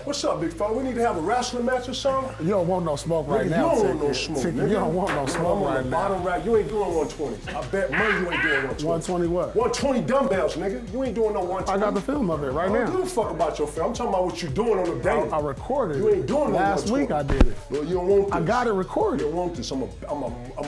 What's up, big fella? We need to have a wrestling match or something? You don't want no smoke right now, You don't want no smoke, nigga. You don't want no smoke right now. Bottom rack. You ain't doing 120s. I bet money you ain't doing 120. 120 what? 120 dumbbells, nigga. You ain't doing no 120. I got the film of it right now. I don't give a fuck about your film. I'm talking about what you doing on the day. I recorded it. You ain't doing no Last 120. week I did it. Well, you don't want this. I got it recorded. You don't want this. I'm a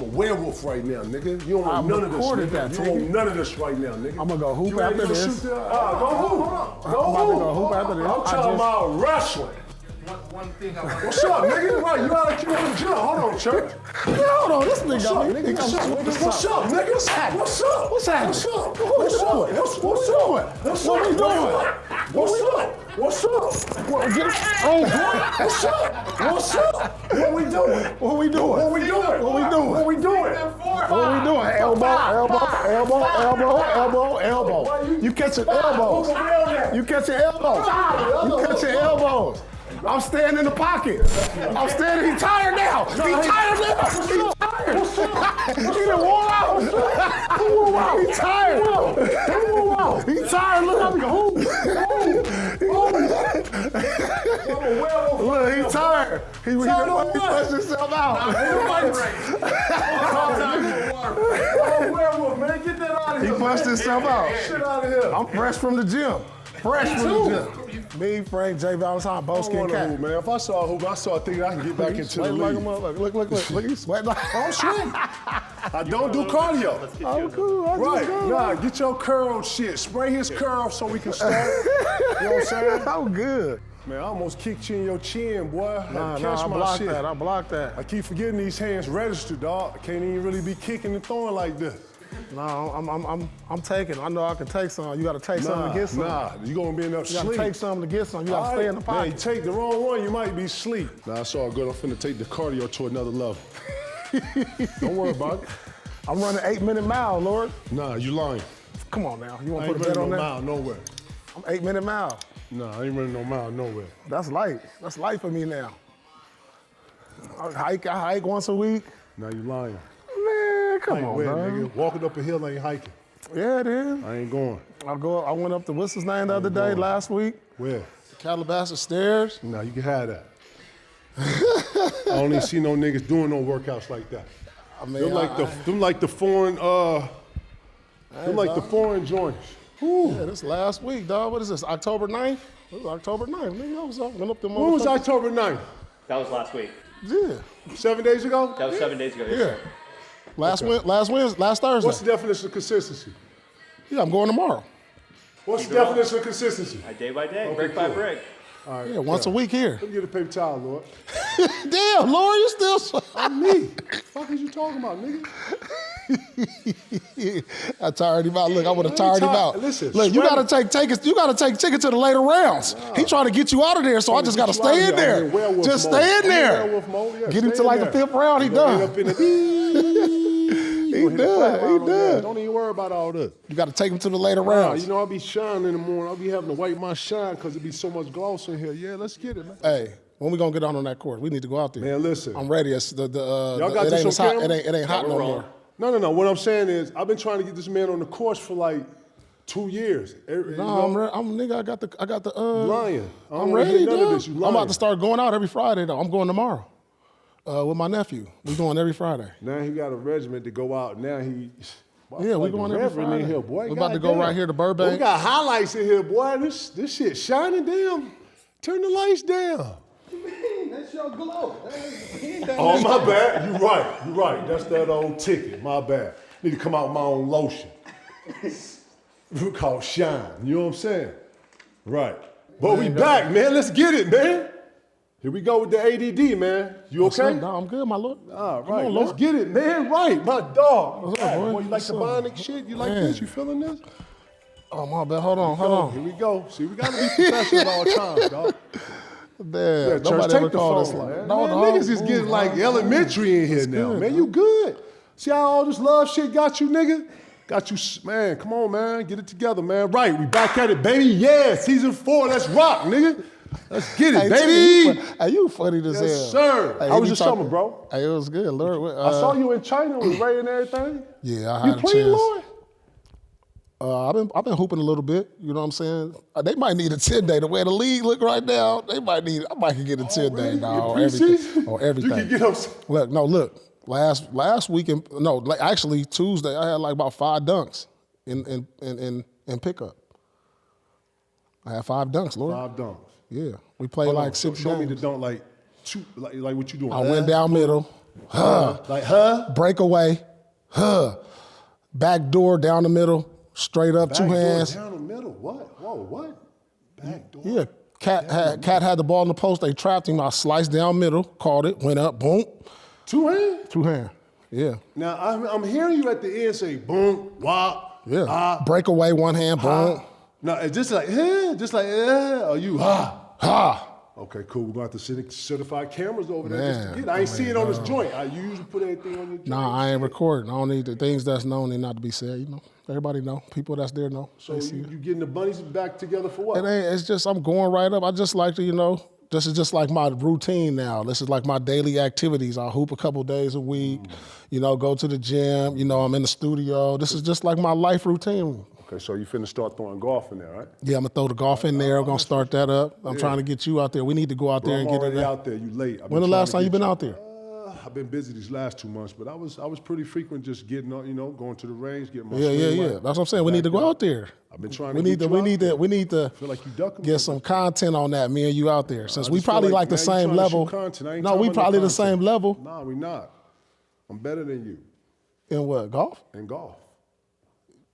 werewolf right now, nigga. You don't want none of this, nigga. That, you don't want none of this right now, nigga. I'm gonna go hoop after this. Go hoop. I'm about to go hoop after this. I'm talking about wrestling. One thing I want. What's up, nigga? Right, you gotta keep on the gym. Hold on, Church. Hold on, this nigga. What's up, nigga? What's up, nigga? What's happening? What's up? What's happening? What's up? What's doing? What's up? What we doing? What's up? What's up? What's up? What's up? What we doing? What we doing? What we doing? What we doing? What we doing? What we doing? Elbow. You catching elbows. You catching elbows. You catching elbows. I'm staying in the pocket. I'm standing. He's tired now. He's tired now. He's tired. He done wore out. He's tired. He's tired. Look at Look, he's tired. He pushed himself out. Werewolf, man, get that out of here. He pushed himself out. Shit out of here. I'm fresh from the gym. Fresh from the gym. Me, Frank, Jay Valentine, both skin cat. Hoop, man. If I saw a hoop, I saw a thing I can get back into the league. Look, he's sweating like I'm sweating. I don't do cardio. Oh, cool. Right. Nah, get your curl shit. Spray his curl so we can start. You know what I'm saying? I'm good. Man, I almost kicked you in your chin, boy. Nah, I blocked that. I keep forgetting these hands registered, dog. I can't even really be kicking and throwing like this. No, I'm taking. I know I can take some. You got to take some to get some. Nah, you gonna be enough You got sleep. to take some to get some. You got to stay in the pocket. Man, you take the wrong one, you might be asleep. Nah, it's all good. I'm finna take the cardio to another level. Don't worry about it. I'm running 8-minute mile, Lord. Nah, you lying. Come on now. You want I to ain't put a bet on running no that? mile nowhere. I'm 8-minute mile. Nah, I ain't running no mile nowhere. That's light. That's light for me now. I hike once a week. Now you lying. Man, come on, Wait, bro. nigga. Walking up a hill ain't hiking. Yeah, it is. I ain't going. I went up to what's his name the other day, last week. Where? Calabasas Stairs. Nah, you can have that. I don't even see no niggas doing no workouts like that. I mean, them like the foreign foreign joints. Yeah, this last week, dog. What is this? October 9th? It was October 9th. Nigga, I was up, went up to When was October 9th? That was last week. Yeah. 7 days ago? That was 7 days ago. Yeah. Last Thursday. What's the definition of consistency? Yeah, I'm going tomorrow. What's the definition of consistency? Day by day, Okay, brick by cool. brick. All right. Yeah, once a week here. Let me get a paper towel, Lord. Damn, Lord, you still. I'm me. What the fuck is you talking about, nigga? I tired him out. Look, I would have tired him out. Listen, look, you gotta take tickets to the later rounds. Nah. He trying to get you out of there, so I just gotta stay in there. Just stay in there. Get him to like the 5th round, he done. He done. Don't even worry about all this. You gotta take him to the later rounds. You know, I'll be shining in the morning. I'll be having to wipe my shine because there be so much gloss in here. Yeah, let's get it, man. Hey, when we gonna get on that course? We need to go out there. Man, listen. I'm ready. Y'all got this on camera? It ain't hot no more. No. What I'm saying is, I've been trying to get this man on the course for like 2 years. Nigga. I got the. Lying. I'm ready. None of this. You lying. I'm about to start going out every Friday though. I'm going tomorrow. With my nephew. We going every Friday. Now he got a regiment to go out. Now he. Yeah, we going every Friday. In here, boy. We about to go right here to Burbank. We got highlights in here, boy. This shit shining down. Turn the lights down. That's your glow. Oh, my bad. You right. That's that old ticket. My bad. Need to come out with my own lotion. It's called Shine. You know what I'm saying? Right. But we back, man. Let's get it, man. Here we go with the ADD, man. You okay? No, I'm good, my lord. All right, let's get it, man. Right, my dog. What's up, boy? You like the bionic shit? You like this? You feeling this? Oh, my bad. Hold on. Here we go. See, we got to be professional at all times, dog. Damn, Church, take the phone, man. Niggas is getting like elementary in here now, man. You good. See how all this love shit got you, nigga? Got you, man. Come on, man. Get it together, man. Right, we back at it, baby. Yeah, season 4. Let's rock, nigga. Let's get it, baby. Hey, you funny as hell. Yes, sir. Hey, How was your summer, bro? Hey, it was good, Lord. I saw you in China with Ray and everything. Yeah, I had you clean, Lord? I've been hooping a little bit. You know what I'm saying? They might need a 10-day. The way the league look right now, I might get a 10-day now on everything. On everything. You can get Look. Last weekend, actually Tuesday, I had like about 5 dunks in pickup. I had 5 dunks, Lord. 5 dunks. Yeah, we played like 6 Show me games. the dunk like what you doing. I went down middle. Breakaway. Back door down the middle. Straight up, 2 hands. Down the middle. What? Whoa, what? Back door. Yeah. Cat had the ball in the post. They trapped him. I sliced down middle, caught it, went up, boom. 2 hands? 2 hands. Yeah. Now I'm hearing you at the end say boom, wop, yeah. Breakaway, 1 hand, boom. No, it's just like or you Ha. Okay, cool. We're going to have to send certified cameras over there just to get it. I ain't see it on this joint. You usually put everything on your joint. Nah, I ain't recording. I don't need the things that's known and not to be said, you know. Everybody know. People that's there know. So you getting the bunnies back together for what? It's just I'm going right up. I just like to, you know, this is just like my routine now. This is like my daily activities. I hoop a couple days a week, you know, go to the gym, you know, I'm in the studio. This is just like my life routine. Okay, so you finna start throwing golf in there, right? Yeah, I'm gonna throw the golf in there. I'm gonna start that up. I'm trying to get you out there. We need to go out there and get it out there. You late. When the last time you been out there? I've been busy these last 2 months, but I was pretty frequent just getting, you know, going to the range, getting my Yeah. That's what I'm saying. We need to go out there. I've been trying to We need to feel like you ducking get some content on that, me and you out there. Since we just feel probably like the now you same trying to level. shoot content. I ain't No, talking we about no probably the content. same level. Nah, we not. I'm better than you In what, golf? in golf.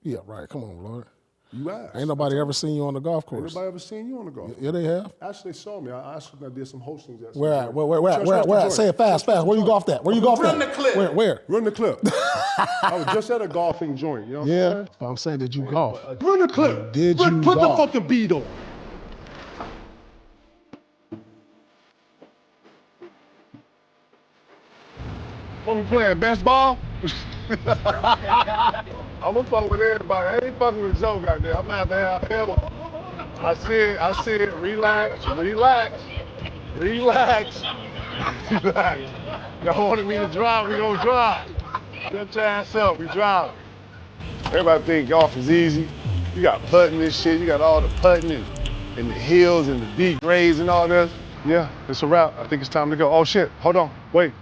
Yeah, right. Come on, Lord. You asked. Ain't nobody ever seen you on the golf Ain't course. nobody ever seen you on the golf. Yeah, they have. Actually, they saw me. I did some hostings at some Where at? joint. Where at? Say it fast. Where you golfed at? Where you golfed at? Run the clip. Where? Run the clip. I was just at a golfing joint. You know what I'm Yeah. saying? But I'm saying, did you golf? Run the clip. Did you Put golf? the fucking beat on. What we playing? Best ball? I'm gonna fuck with everybody. I ain't fucking with Joe out there. I'm gonna have to have him. I said, relax. Y'all wanted me to drive, we gonna drive. Shut your ass up, we drive. Everybody think golf is easy. You got putting and shit, you got all the putting and the hills and the deep grades and all this. Yeah, it's a wrap. I think it's time to go. Oh shit, hold on. Wait.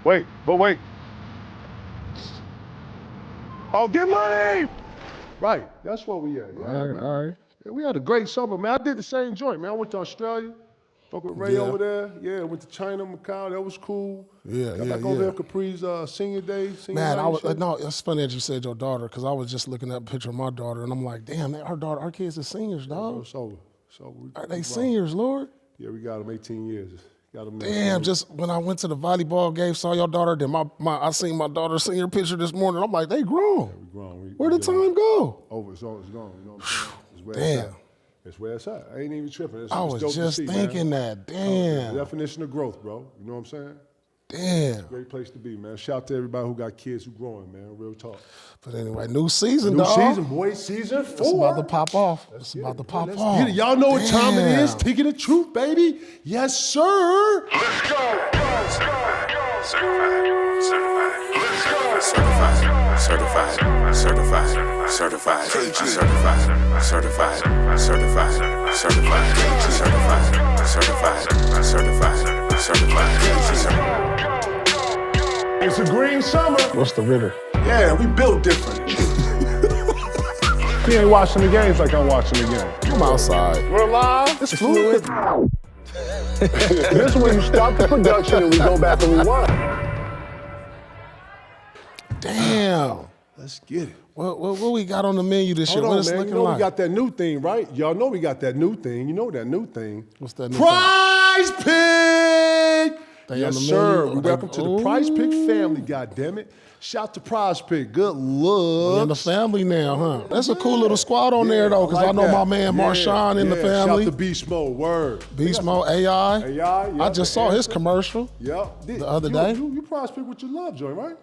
Oh, get money! Right, that's what we at. Yeah, All right. Yeah, we had a great summer, man. I did the same joint, man. I went to Australia, fuck with Ray over there. Yeah, went to China, Macau. That was cool. Got back over there Capri's senior day. Man, it's funny that you said your daughter, because I was just looking at a picture of my daughter, and I'm like, damn, our kids are seniors, dog. It's over. Are they seniors, Lord? Yeah, we got them 18 years. Got them Damn, just when I went to the volleyball game, saw your daughter, then I seen my daughter's senior picture this morning. I'm like, they grown. Yeah, we grown. Where did time go? Over, it's gone. You know what I'm saying? It's where Damn. it's at. It's where it's at. I ain't even tripping. I was just thinking that. Damn. The definition of growth, bro. You know what I'm saying? Damn. Great place to be, man. Shout out to everybody who got kids who growing, man. Real talk. But anyway, new season, New dog. season, boy. Season 4. It's about to pop off. It's about to pop off. Get it. Y'all know what time it is. Damn. Ticket of truth, baby. Yes, sir. Let's go. It's a green summer. What's the ritter? Yeah, we built different. He ain't watching the games like I'm watching the game. I'm outside. We're live. It's fluid. This is when you stop the production and we go back and rewind. Damn. Let's get it. What we got on the menu this year? Hold What on, it's man. You looking know like? we got that new thing, right? Y'all know we got that new thing. You know that new thing. What's that new Prize Pick! They Yes, on the sir. menu? Welcome to the Prize Pick family, goddammit. Shout to Prize Pick. Good luck. in the family now, huh? That's a cool little squad on there, though, because I know my man Marshawn in the family. Shout to Beast Mode. Word. Beast Mode, AI. AI, yeah, I just saw his commercial. Yep. The other day. You Prize Pick with your love joint, right?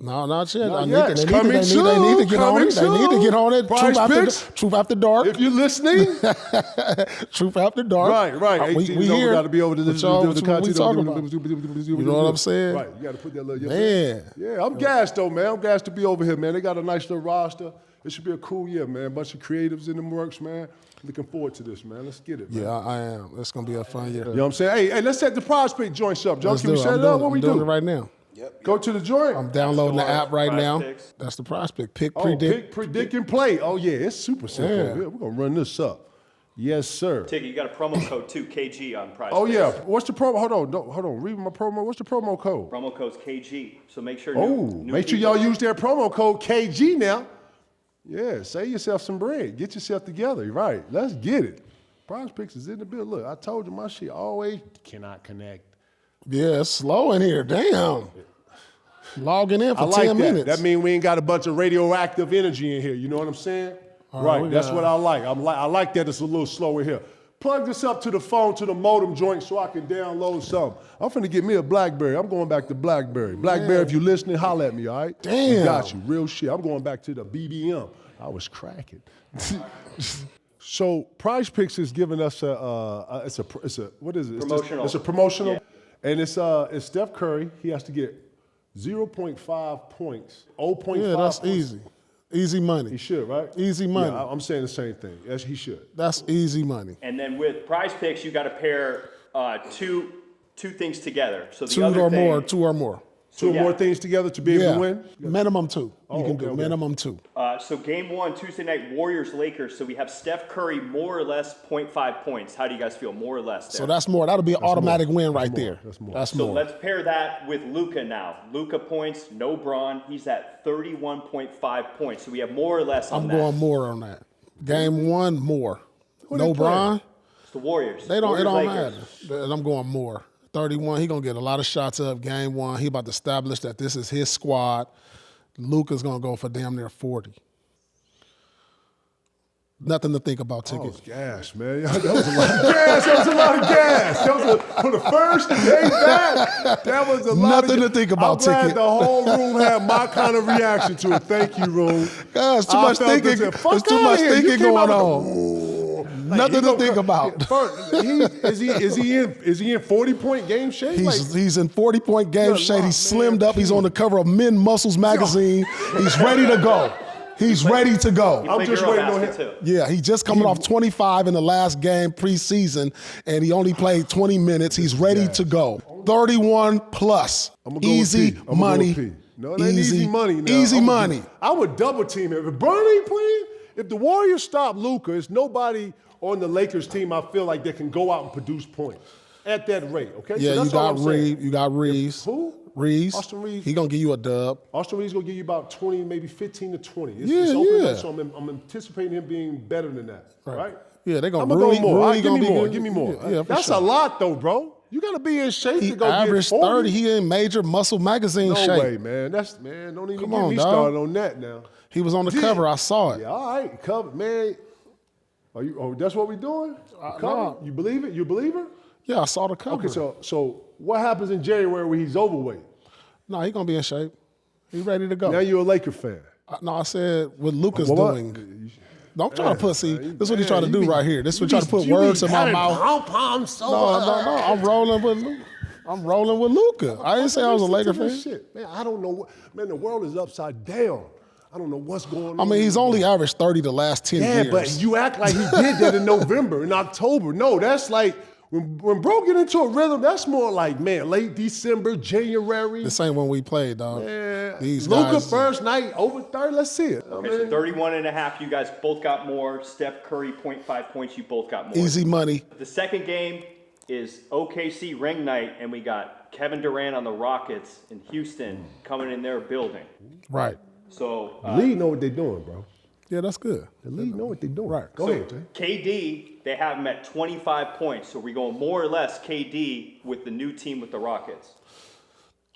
No, not yet. Not They yet. need to Coming get soon. on it. They Coming need to get on it. Prize Picks. Truth After Dark. If you're listening. Truth After Dark. Right. We 18, here. We got to be over to What this. y'all- the what we content. talking about? You know what I'm saying? Right. You got to put that little. Man. Yeah, I'm gassed though, man. I'm gassed to be over here, man. They got a nice little roster. It should be a cool year, man. A bunch of creatives in the works, man. Looking forward to this, man. Let's get it, man. Yeah, I am. It's gonna be a fun year. You know what I'm saying? Hey, let's set the PrizePicks joints up, Joe. Let's Can we do it. set it up? What we I'm doing do? it right now. Go to the joint. I'm downloading the app right now. PrizePicks. That's the PrizePicks. Pick, Oh, predict. pick, predict, and play. Oh, yeah, it's super simple. Yeah. We're going to run this up. Yes, sir. Ticket, you got a promo code too, KG on PrizePicks. Oh, yeah. What's the promo? Hold on. Hold on. Read my promo. What's the promo code? Promo code's KG. So make sure. Make sure y'all use that promo code KG now. Yeah, save yourself some bread. Get yourself together. Right. Let's get it. PrizePicks is in the bill. Look, I told you my shit always cannot connect. Yeah, it's slow in here. Damn. Logging in for I like 10 that. minutes. That means we ain't got a bunch of radioactive energy in here. You know what I'm saying? Right. That's what I like. I like that it's a little slower here. Plug this up to the phone, to the modem joint so I can download something. I'm finna get me a BlackBerry. I'm going back to BlackBerry. BlackBerry, if you listening, holla at me, all right? Damn. I got you. Real shit. I'm going back to the BBM. I was cracking. So PrizePicks is giving us it's a what is it? Promotional. It's a promotional, Yeah. and it's Steph Curry. He has to get 0.5 points, 0.5 Yeah, that's points. easy. Easy money. He should, right? Easy money. Yeah, I'm saying the same thing. Yes, he should. That's easy money. And then with PrizePicks, you got to pair two things together. So the Two other or thing, more. Two or more. Two yeah. more things together to be able to win? Minimum two. Oh, You can okay, do okay. minimum two. So game one, Tuesday night, Warriors-Lakers. So we have Steph Curry more or less 0.5 points. How do you guys feel? More or less there? So that's more. That'll be an automatic win right there. That's more. That's So more. let's pair that with Luka now. Luka points, no Braun. He's at 31.5 points. So we have more or less on I'm that. going more on that. Game one, more. Who No they playing? Bron. It's the Warriors. It don't Warriors-Lakers. matter. And I'm going more. 31, he going to get a lot of shots up game one. He about to establish that this is his squad. Luka's going to go for damn near 40. Nothing to think about, That Ticket. was gas, man. That was a lot of gas. That was a lot of gas. That was for the first day back. That was a lot Nothing of to think about, I'm glad Ticket. the whole room had my kind of reaction to it. Thank you, room. Guys, too I much felt thinking. this and, "Fuck There's too outta much here." You thinking came going out on. Like, Nothing he to gonna think come- about. Is he in 40-point game shape? He's in 40-point game Good shape. luck, He's man. slimmed up. He's on the cover of Men Muscles magazine. He's ready to go. He's ready to go. I'm Play just Euro waiting on basket him. too. Yeah, he just coming off 25 in the last game preseason, and he only played 20 minutes. He's ready to go. 31 plus. I'm gonna go Easy with P. I'm money. Gonna go with P. No, it ain't easy money. Now. Easy money. I would double team him. If Bron ain't playing, if the Warriors stop Luka, it's nobody on the Lakers team I feel like that can go out and produce points at that rate. Okay. Yeah, so you that's all got I'm saying. Reeves. You got Reeves. Who? Reeves. Austin Reeves. He gonna give you a dub. Austin Reeves gonna give you about 20, maybe 15 to 20. It's Yeah, open yeah. up, so I'm anticipating him being better than that. Right? Yeah, they gonna I'm gonna go Rui- more. Rui All right, give gonna me be more. good. Give me more. Yeah, for That's sure. a lot though, bro. You gotta be in shape He to go get averaged 40. 30. He in major muscle magazine No shape. way, man. Don't even Come get on, me dog. started on that now. He was on the cover. I saw it. Yeah, all right, cover, man. That's what we doing? Cover? no. You believe it? You believe it? Yeah, I saw the cover. Okay, so what happens in January when he's overweight? No, he gonna be in shape. He ready to go. Now you're a Laker fan. No, I said what Luka's What? doing. Don't try to put, see, this is what he's trying to Man, do you be- right here. This is what you he's trying to be- put you be words in my having mouth. pom-pom so No. I'm rolling with Luka. I didn't say I was a Laker fan. Shit. Man, I don't know. Man, the world is upside down. I don't know what's going on. I mean, he's only averaged 30 the last 10 Yeah, years. but you act like he did that in November, in October. No, that's like, when bro get into a rhythm, that's more like, man, late December, January. This ain't when we played, dog. Man, These Luka guys, first night, over 30, let's see it. Okay, so 31.5, you guys both got more. Steph Curry, 0.5 points, you both got more. easy money. The second game is OKC ring night, and we got Kevin Durant on the Rockets in Houston coming in their building. Right. So, The league know what they're doing, bro. Yeah, that's good. The league know what they're doing. Right. Go ahead, Jay. KD, they have him at 25 points. So we're going more or less KD with the new team with the Rockets.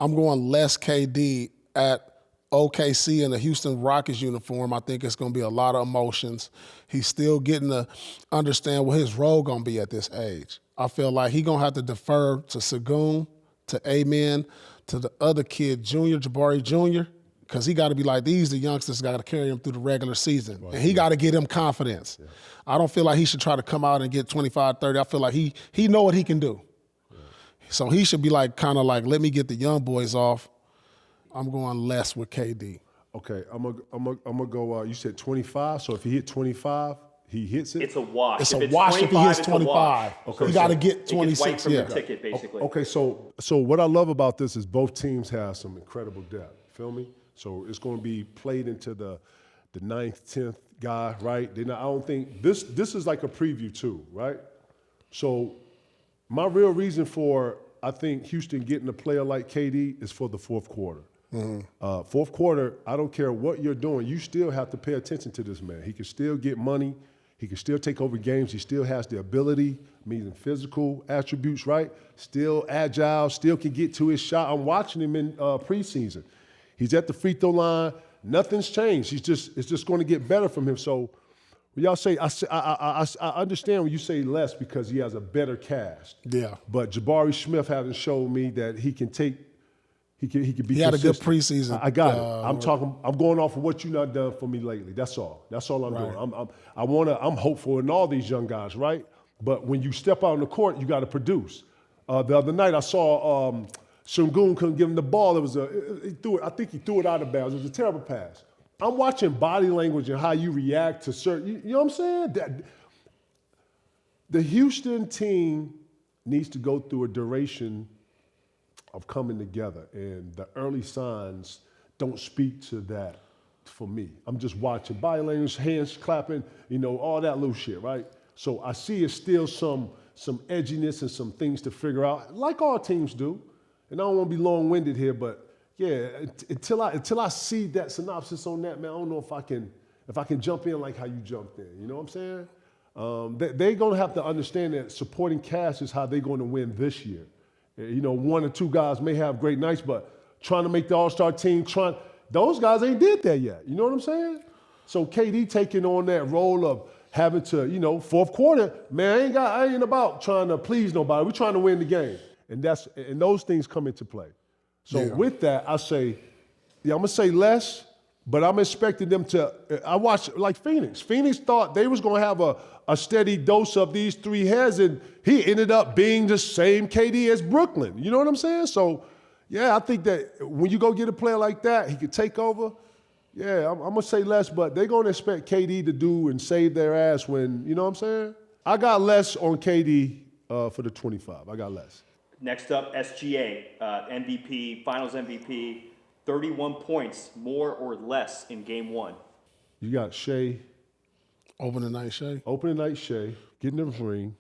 I'm going less KD at OKC in the Houston Rockets uniform. I think it's going to be a lot of emotions. He's still getting to understand what his role going to be at this age. I feel like he's going to have to defer to Sengun, to Amen, to the other kid, Jabari Jr., because he got to be like, these the youngsters got to carry him through the regular season. Right. And he got to get him confidence. Yeah. I don't feel like he should try to come out and get 25, 30. I feel like he know what he can do. Yeah. So he should be like, kind of like, let me get the young boys off. I'm going less with KD. Okay, I'm gonna go. You said 25. So if he hit 25, he hits it. It's a wash. It's if a wash if he hits it's a wash. 25. Okay, You got to so get It gets 26. wiped from your Yeah. ticket, basically. Okay, so what I love about this is both teams have some incredible depth. Feel me? So it's going to be played into the 9th, 10th guy, right? I don't think this is like a preview too, right? So my real reason for I think Houston getting a player like KD is for the fourth quarter. Fourth quarter, I don't care what you're doing, you still have to pay attention to this man. He can still get money. He can still take over games. He still has the ability, meaning physical attributes, right? Still agile, still can get to his shot. I'm watching him in preseason. He's at the free throw line. Nothing's changed. It's just going to get better from him. So when y'all say, I understand when you say less because he has a better cast. Yeah. But Jabari Smith hasn't shown me that he can take. He can be. He had a good consistent. preseason. I got it. I'm going off of what you not done for me lately. That's all. That's all I'm doing. I'm hopeful in all these young guys, right? But when you step out on the court, you got to produce. The other night I saw Sengun couldn't give him the ball. I think he threw it out of bounds. It was a terrible pass. I'm watching body language and how you react to certain. You know what I'm saying? The Houston team needs to go through a duration of coming together, and the early signs don't speak to that for me. I'm just watching body language, hands clapping, all that little shit, right? So I see it's still some edginess and some things to figure out, like all teams do. And I don't want to be long-winded here, but yeah, until I see that synopsis on that, man, I don't know if I can jump in like how you jumped in. You know what I'm saying? They're gonna have to understand that supporting cast is how they're going to win this year. One or two guys may have great nights, but trying to make the All-Star team, those guys ain't did that yet. You know what I'm saying? So KD taking on that role of having to, fourth quarter, man, I ain't about trying to please nobody. We're trying to win the game. And those things come into play. So with that, I say, I'm gonna say less, but I'm expecting them to. I watched like Phoenix. Phoenix thought they was gonna have a steady dose of these three heads, and he ended up being the same KD as Brooklyn. You know what I'm saying? So, yeah, I think that when you go get a player like that, he could take over. Yeah, I'm gonna say less, but they're gonna expect KD to do and save their ass when, you know what I'm saying? I got less on KD for the 25. I got less. Next up, SGA, MVP, Finals MVP, 31 points, more or less in Game 1. You got Shea. Opening night Shea. Getting the ring.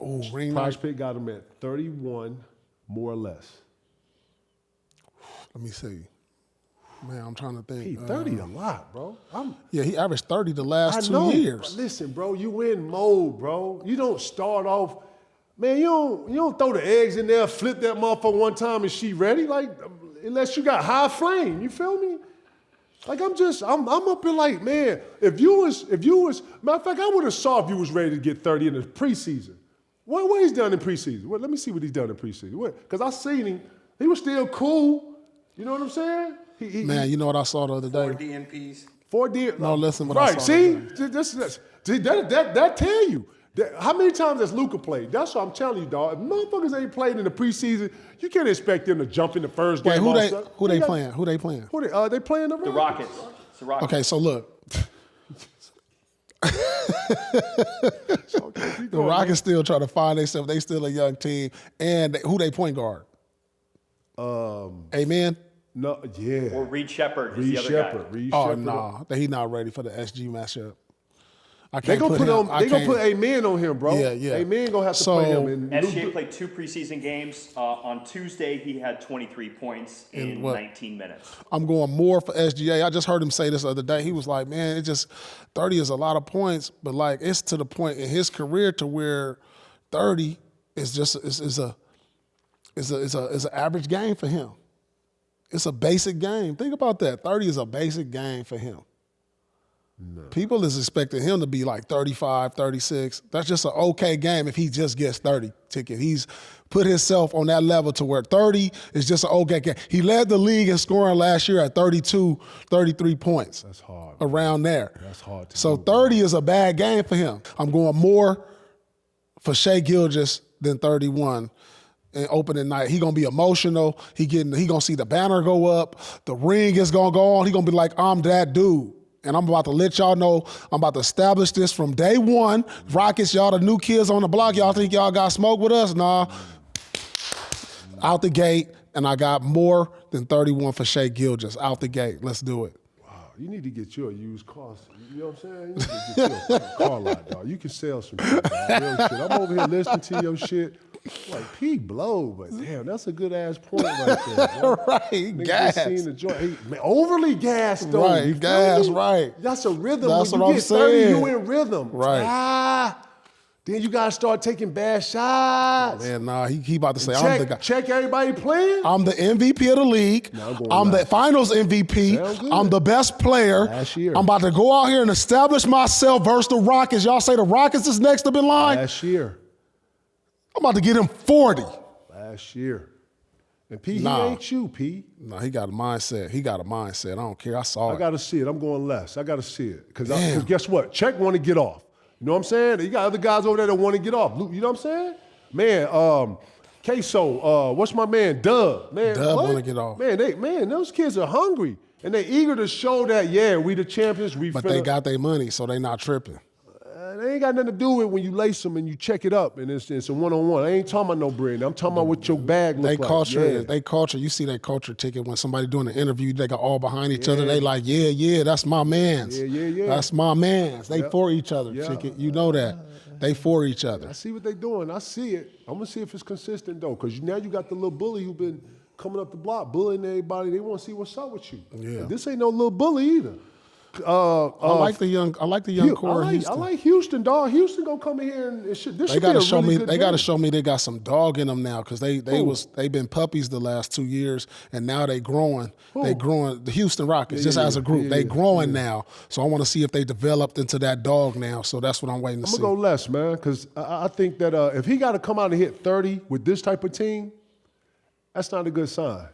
Oh, ring. PrizePicks got him at 31, more or less. Let me see. Man, I'm trying to think. 30 a lot, bro. He averaged 30 the last 2 years. Listen, bro, you in mode, bro. You don't start off. Man, you don't throw the eggs in there, flip that motherfucker one time and she ready. Like, unless you got high flame, you feel me? Like I'm up here like, man, if you was, matter of fact, I would have saw if you was ready to get 30 in the preseason. What he's done in preseason? Let me see what he's done in preseason. Because I seen him, he was still cool. You know what I'm saying? Man, you know what I saw the other day? 4 DNPs. 4 DNPs. No, listen what I saw. Right, see? That tell you. How many times has Luka played? That's what I'm telling you, dog. If motherfuckers ain't played in the preseason, you can't expect them to jump in the first game. Who they playing? They playing the Rockets. It's the Rockets. Okay, so look. The Rockets still trying to find themselves. They still a young team. And who they point guard? Amen? No, yeah. Or Reed Shepherd is the other guy. Reed Oh, Shepherd. no. He not ready for the SG matchup. They gonna put Amen on him, bro. Yeah. Amen gonna have to play him. And SGA played 2 preseason games. On Tuesday, he had 23 points in 19 minutes. I'm going more for SGA. I just heard him say this the other day. He was like, man, 30 is a lot of points, but like it's to the point in his career to where 30 is just is an average game for him. It's a basic game. Think about that. 30 is a basic game for him. No. People is expecting him to be like 35, 36. That's just an okay game if he just gets 30 ticket. He's put himself on that level to where 30 is just an okay game. He led the league in scoring last year at 32, 33 points. That's hard. Around there. That's hard to So do, 30 is a bad game for him. I'm going more for Shai Gilgeous than 31. and opening night. He gonna be emotional. He gonna see the banner go up. The ring is gonna go on. He gonna be like, I'm that dude. And I'm about to let y'all know, I'm about to establish this from day one. Rockets, y'all the new kids on the block. Y'all think y'all got smoke with us? Nah. Out the gate, and I got more than 31 for Shai Gilgeous. Out the gate. Let's do it. You need to get you a used car. You know what I'm saying? You need to get you a car lot, dog. You can sell some shit, dog. Real shit. I'm over here listening to your shit. Like, P blow, but damn, that's a good ass point right there. Bro. Right, gas. The joint. Man, overly gassed though. Right, gas, right. That's a rhythm. That's when what you I'm get 30, saying. you in rhythm. Right. Then you gotta start taking bad shots. Man, nah, he about to say, I'm the guy. Check everybody playing. I'm the MVP of the league. I'm the finals MVP. I'm the best player. Last year. I'm about to go out here and establish myself versus the Rockets. Y'all say the Rockets is next up in line? Last year. I'm about to get him 40. Last year. And P, he ain't you, P. No, he got a mindset. I don't care. I saw it. I got to see it. I'm going less. I got to see it. Because guess what? Check want to get off. You know what I'm saying? You got other guys over there that want to get off. You know what I'm saying? Man, Queso, what's my man, Dub? Man, Dub want to get off. Man, those kids are hungry. And they eager to show that, yeah, we the champions. But they got their money, so they not tripping. They ain't got nothing to do with when you lace them and you check it up and it's a one-on-one. I ain't talking about no bread. I'm talking about what your bag look like. They culture, you see that culture ticket when somebody doing an interview, they got all behind each other. They like, yeah, that's my mans. Yeah. That's my mans. They for each other, ticket. You know that. They for each other. I see what they doing. I see it. I'm going to see if it's consistent, though, because now you got the little bully who been coming up the block, bullying everybody. They want to see what's up with you. Yeah. And this ain't no little bully either. I like the young core. I like Houston, dog. Houston gonna come in here and this should be a really good They got to show me they got some dog in them now because they been puppies the last 2 years and now they growing. They growing. The Houston Rockets as a group they growing now. So I want to see if they developed into that dog now. So that's what I'm waiting to see. I'm gonna go less, man, because I think that if he got to come out and hit 30 with this type of team, that's not a good sign.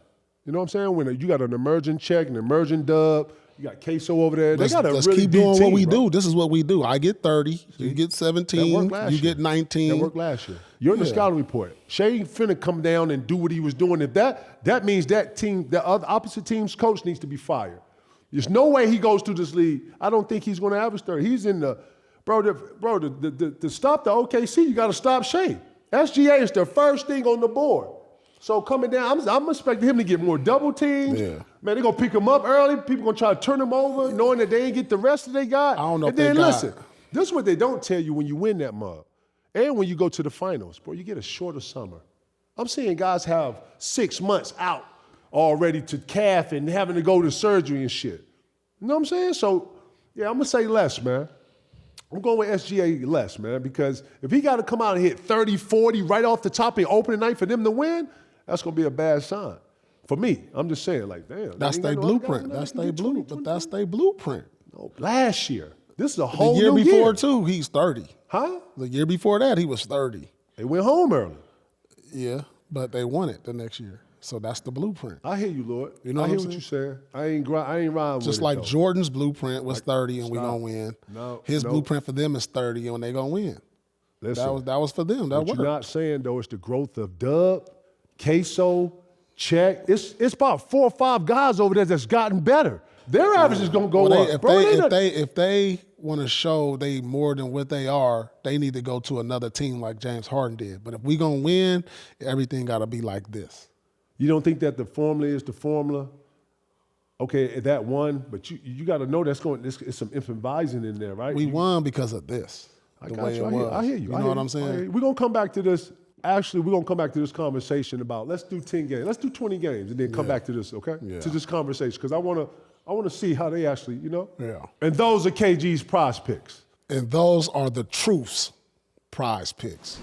You know what I'm saying? When you got an emerging check, an emerging dub. You got Queso over there. They got a let's really keep doing team, what we bro. do. This is what we do. I get 30. You get 17. You get 19. That worked last year. You're in the scouting report. Shai finna come down and do what he was doing. If that means that team, the other opposite team's coach needs to be fired. There's no way he goes through this league. I don't think he's going to average 30. He's in the to stop the OKC. You got to stop Shai. SGA is the first thing on the board. So coming down, I'm expecting him to get more double teams. Yeah. Man, they're going to pick him up early. People going to try to turn him over, knowing that they ain't get the rest that they got. I don't know and if then they got listen, this is what they don't tell you when you win that mug. And when you go to the finals, bro, you get a shorter summer. I'm seeing guys have 6 months out already to calf and having to go to surgery and shit. You know what I'm saying? So, yeah, I'm going to say less, man. I'm going with SGA less, man, because if he got to come out and hit 30, 40 right off the top in opening night for them to win, that's going to be a bad sign. For me, I'm just saying, like, damn. That's their blueprint. That's their blueprint. But that's their blueprint. No, last year. This is a whole new year. The year before, too, he's 30. Huh? The year before that, he was 30. They went home early. Yeah, but they won it the next year. So that's the blueprint. I hear you, Lord. You know I hear what you're saying. I ain't riding with just it, like though. Jordan's blueprint was 30 and we gonna win. His blueprint for them is 30 and they gonna win. Listen, that was for them. That what worked. You're not saying though, it's the growth of Dub, Queso, Check. It's about 4 or 5 guys over there that's gotten better. Their average is gonna go up. If they want to show they more than what they are, they need to go to another team like James Harden did. But if we gonna win, everything gotta be like this. You don't think that the formula is the formula? Okay, that one, but you got to know it's some improvising in there, right? We won because of this. I hear you. You know what I'm saying? We're going to come back to this. Actually, we're going to come back to this conversation about let's do 10 games. Let's do 20 games and then come back to this, okay? Yeah. To this conversation because I want to see how they actually, Yeah. And those are KG's prize picks. And those are the truth's prize picks.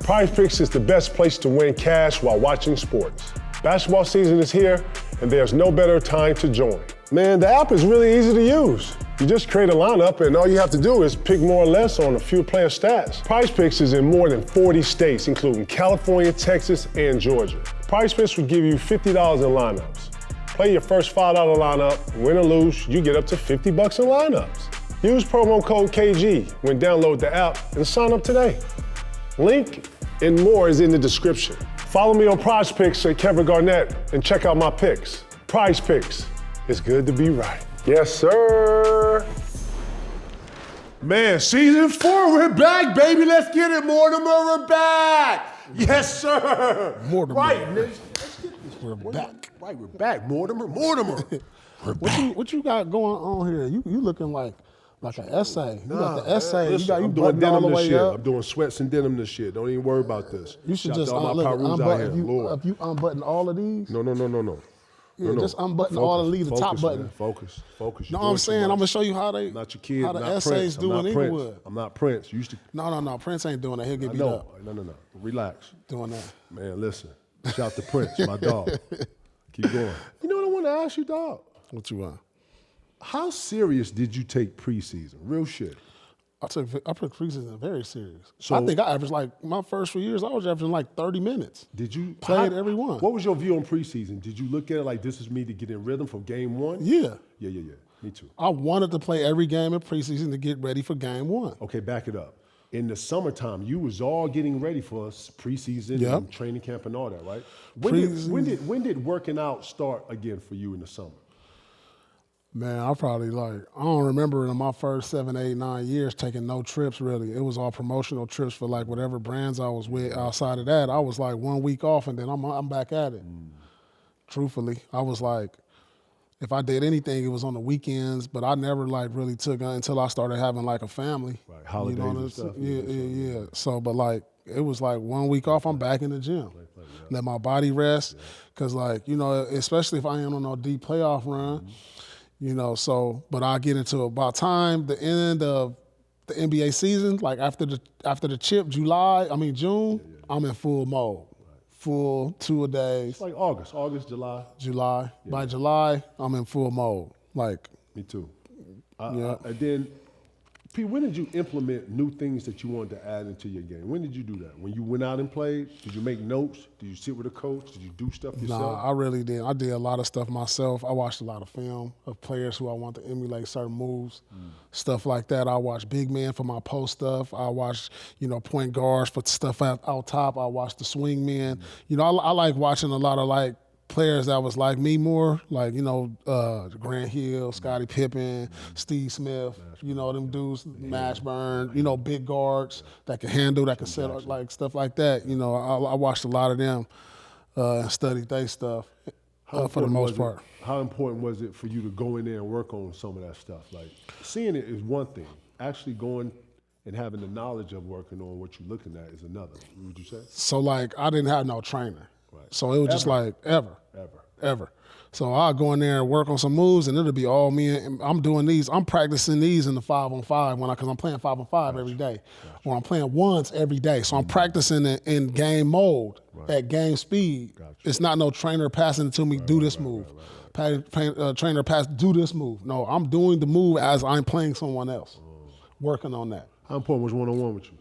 PrizePicks is the best place to win cash while watching sports. Basketball season is here, and there's no better time to join. Man, the app is really easy to use. You just create a lineup, and all you have to do is pick more or less on a few player stats. PrizePicks is in more than 40 states, including California, Texas, and Georgia. PrizePicks will give you $50 in lineups. Play your first $5 lineup, win or lose, you get up to $50 in lineups. Use promo code KG when download the app and sign up today. Link and more is in the description. Follow me on PrizePicks at Kevin Garnett and check out my picks. PrizePicks, it's good to be right. Yes, sir. Man, season 4, we're back, baby. Let's get it, Mortimer. We're back. Yes, sir. Mortimer. Right, let's get this. We're back. Right, we're back, Mortimer. What you got going on here? You looking like an essay. You got the man, essay. listen, you I'm doing buttoned all denim the this way year. up. I'm doing sweats and denim this year. Don't even worry about this. You should Shout just out to all my Perus out here. Lord. if you unbutton all of these. No. Yeah, just unbutton all of these, the top button. Man, focus. No, I'm saying I'm gonna show you how they. Not your kid, how the not essays Prince. do in Inglewood. I'm not Prince. You used to. No. Prince ain't doing that. He'll get beat up. No. Relax. Doing that. Man, listen. Shout to Prince, my dog. Keep going. You know what I want to ask you, dog? What you want? How serious did you take preseason? Real shit. I took preseason very serious. So- I think I averaged my first few years. I was averaging 30 minutes. Did you Played every one. What was your view on preseason? Did you look at it like this is me to get in rhythm for game 1? Yeah. Yeah. Me too. I wanted to play every game in preseason to get ready for game 1. Okay, back it up. In the summertime, you was all getting ready for preseason Yep. and training camp and all that, right? When did working out start again for you in the summer? Man, I probably I don't remember in my first 7, 8, 9 years taking no trips really. It was all promotional trips for whatever brands I was with. Outside of that, I was 1 week off and then I'm back at it. Truthfully, I was if I did anything, it was on the weekends, but I never really took until I started having a family. Right, holidays and stuff. Yeah. So, but it was 1 week off, I'm back in the gym. Let my body rest, because especially if I ain't on no deep playoff run. But I get into about the end of the NBA season, after the chip, June, I'm in full mode. Full 2 a days. It's like August, July. July. Yeah. By July, I'm in full mode. Me too. Yeah. And then, P, when did you implement new things that you wanted to add into your game? When did you do that? When you went out and played? Did you make notes? Did you sit with a coach? Did you do stuff yourself? Nah, I really did. I did a lot of stuff myself. I watched a lot of film of players who I want to emulate certain moves, stuff like that. I watched big men for my post stuff. I watched, point guards for stuff out top. I watched the swing men. I like watching a lot of players that was like me more, Grant Hill, Scottie Pippen, Steve Smith, them dudes, Mashburn, big guards that can handle, that can set up, stuff like that. I watched a lot of them and studied their stuff for the most part. How important was it for you to go in there and work on some of that stuff? Seeing it is one thing. Actually going and having the knowledge of working on what you're looking at is another. Would you say? So, I didn't have no trainer. Right. So it was just ever. So I'll go in there and work on some moves, and it'll be all me. And I'm doing these. I'm practicing these in the 5-on-5 because I'm playing 5-on-5 every day. Or I'm playing ones every day. So I'm practicing in game mode at game speed. It's not no trainer passing it to me. Do this move. Trainer pass. Do this move. No, I'm doing the move as I'm playing someone else. Working on that. How important was one-on-one with you?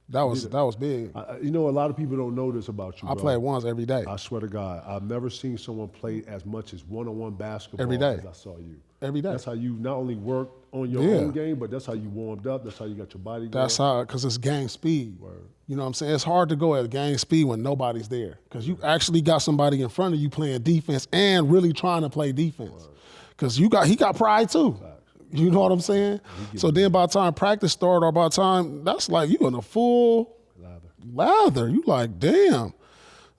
That was big. A lot of people don't know this about you, I play ones every day. I swear to God, I've never seen someone play as much as one-on-one basketball every day as I saw you. Every day. That's how you not only worked on your own game, but that's how you warmed up. That's how you got your body going. That's how, because it's game speed. Word. You know what I'm saying? It's hard to go at game speed when nobody's there, because you actually got somebody in front of you playing defense and really trying to play defense. Because he got pride too. You know what I'm saying? So then by the time practice started, or by the time, that's you in a full lather. You damn.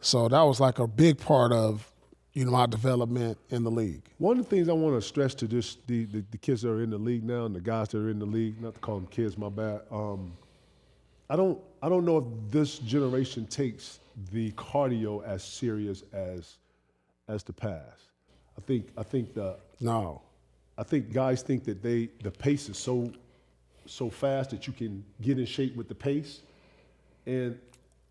So that was a big part of, my development in the league. One of the things I want to stress to the kids that are in the league now and the guys that are in the league, not to call them kids, my bad. I don't know if this generation takes the cardio as serious as the past. I think guys think that the pace is so fast that you can get in shape with the pace. And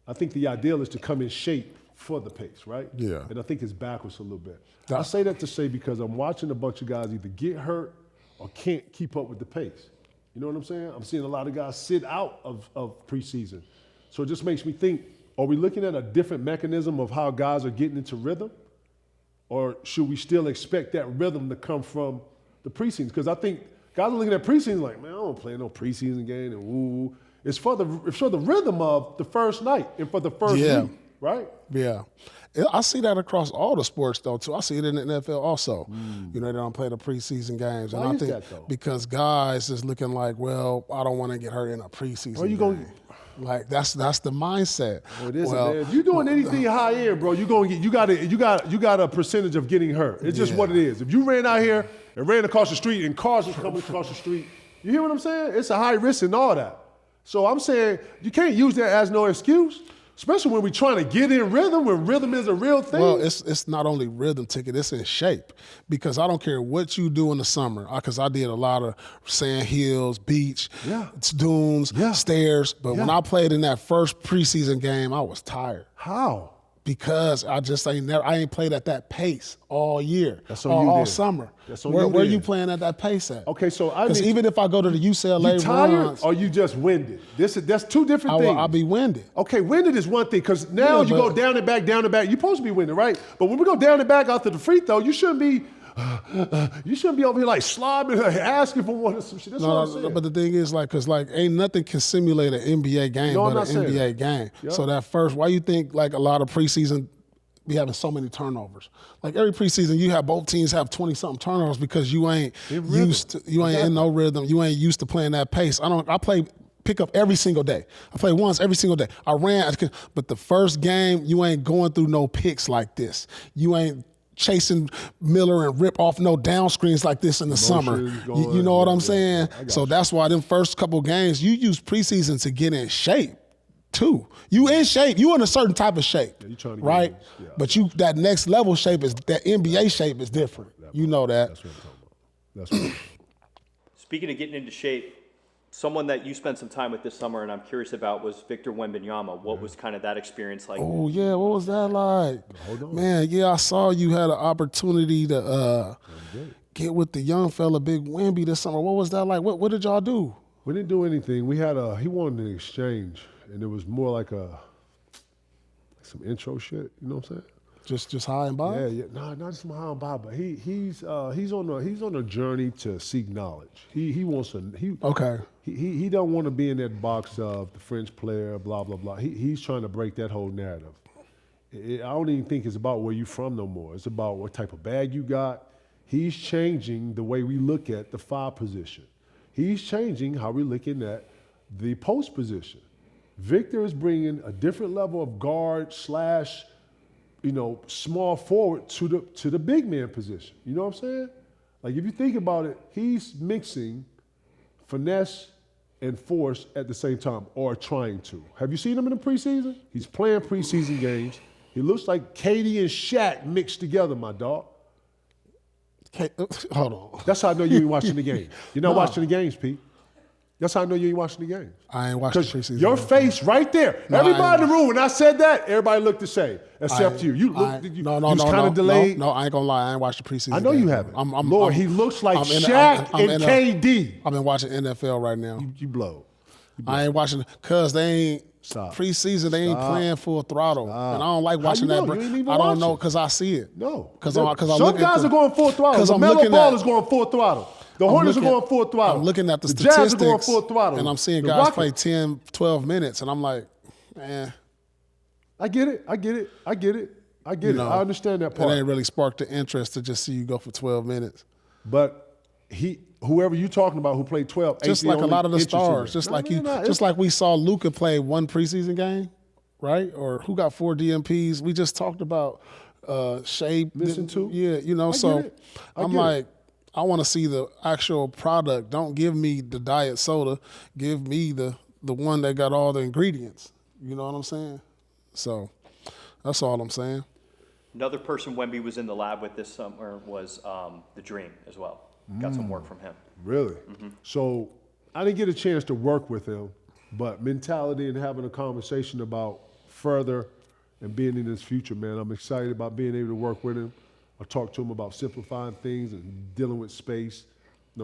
I think the ideal is to come in shape for the pace, right? Yeah. And I think it's backwards a little bit. I say that to say because I'm watching a bunch of guys either get hurt or can't keep up with the pace. You know what I'm saying? I'm seeing a lot of guys sit out of preseason. So it just makes me think, are we looking at a different mechanism of how guys are getting into rhythm? Or should we still expect that rhythm to come from the preseason? Because I think guys are looking at preseason man, I don't play no preseason game and woo. It's for the rhythm of the first night and for the first week, right? Yeah. I see that across all the sports, though, too. I see it in the NFL also. You know, they don't play the preseason games. Why and I is think that, though? because guys is looking like, well, I don't want to get hurt in a preseason game. Like that's the mindset. Well, it isn't, man. If you're doing anything high end, bro, you got a percentage of getting hurt. It's just what it is. If you ran out here and ran across the street and cars was coming across the street, you hear what I'm saying? It's a high risk and all that. So I'm saying you can't use that as no excuse. Especially when we're trying to get in rhythm, when rhythm is a real thing. Well, it's not only rhythm, Ticket, it's in shape. Because I don't care what you do in the summer, because I did a lot of sand hills, beach, dunes, stairs. But when I played in that first preseason game, I was tired. How? Because I ain't played at that pace all year, That's on all you summer. That's on where you you playing at that pace at? Okay, so because even if I go to the UCLA you tired runs, or you just winded? That's two different things. I'll be winded. Okay, winded is one thing because now you go down and back. You're supposed to be winded, right? But when we go down and back after the free throw, you shouldn't be over here like slobbing, asking for one or some shit. That's what I'm saying. But the thing is, because ain't nothing can simulate an NBA game but an NBA game. Yep. So that first, why you think like a lot of preseason be having so many turnovers? Like every preseason, you have both teams have 20-something turnovers because you ain't in no rhythm. You ain't used to playing that pace. I play pickup every single day. I play once every single day. I ran, but the first game, you ain't going through no picks like this. You ain't chasing Miller and rip off no down screens like this in the summer. You know what I'm saying? So that's why them first couple games, you use preseason to get in shape too. You in shape. You in a certain type of shape, right? But that next level shape is that NBA shape is different. You know that. That's what I'm talking about. That's what. Speaking of getting into shape, someone that you spent some time with this summer, and I'm curious about, was Victor Wembanyama. What was kind of that experience like? Oh yeah, what was that like? Hold on. Man, yeah, I saw you had an opportunity to get with the young fella, Big Wemby, this summer. What was that like? What did y'all do? We didn't do anything. We had he wanted an exchange, and it was more like some intro shit. You know what I'm saying? Just high and by? Yeah. No, not just high and by, but he's on a journey to seek knowledge. He wants He don't want to be in that box of the French player, blah blah blah. He's trying to break that whole narrative. I don't even think it's about where you from no more. It's about what type of bag you got. He's changing the way we look at the 5 position. He's changing how we're looking at the post position. Victor is bringing a different level of guard / small forward to the big man position. You know what I'm saying? Like if you think about it, he's mixing finesse and force at the same time, or trying to. Have you seen him in the preseason? He's playing preseason games. He looks like KD and Shaq mixed together, my dog. Hold on. That's how I know you ain't watching the game. You're not watching the games, Pete. That's how I know you ain't watching the games. I ain't watching preseason. Your face right there. No, everybody in the room, when I said that, everybody looked the same, except you. You was kind of delayed. No, I ain't gonna lie. I ain't watched the preseason. I know you haven't. Lord, he looks like Shaq and KD. I've been watching NFL right now. You blow. I ain't watching because they ain't preseason. They ain't playing full throttle, and I don't like watching that. I don't know because I see it. No, because some guys are going full throttle. The Melo Ball is going full throttle. The Hornets are going full throttle. I'm looking at the statistics. Jazz are going full throttle. And I'm seeing guys play 10, 12 minutes, and I'm like, man. I get it. I I understand that part. It ain't really sparked the interest to just see you go for 12 minutes. But whoever you talking about who played 12, just like a lot of the stars, just like we saw Luka play one preseason game, right? Or who got 4 DMPs? We just talked about Shea missing 2. Yeah, I'm like, I want to see the actual product. Don't give me the diet soda. Give me the one that got all the ingredients. You know what I'm saying? So that's all I'm saying. Another person Wemby was in the lab with this summer was the Dream as well. Got some work from him. Really? Mm-hmm. So I didn't get a chance to work with him, but mentality and having a conversation about further and being in his future, man, I'm excited about being able to work with him. I talked to him about simplifying things and dealing with space.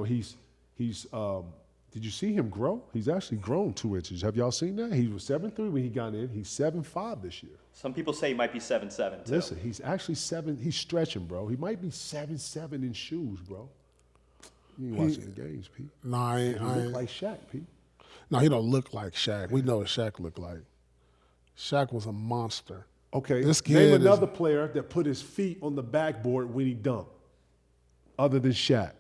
He's did you see him grow? He's actually grown 2 inches. Have y'all seen that? He was 7'3" when he got in. He's 7'5" this year. Some people say he might be 7'7" too. Listen, he's actually 7. He's stretching, bro. He might be 7'7" in shoes, bro. You ain't watching the games, Pete. No, I ain't. He look like Shaq, Pete. No, he don't look like Shaq. We know what Shaq looked like. Shaq was a monster. Okay, This kid name is- another player that put his feet on the backboard when he dunked, other than Shaq.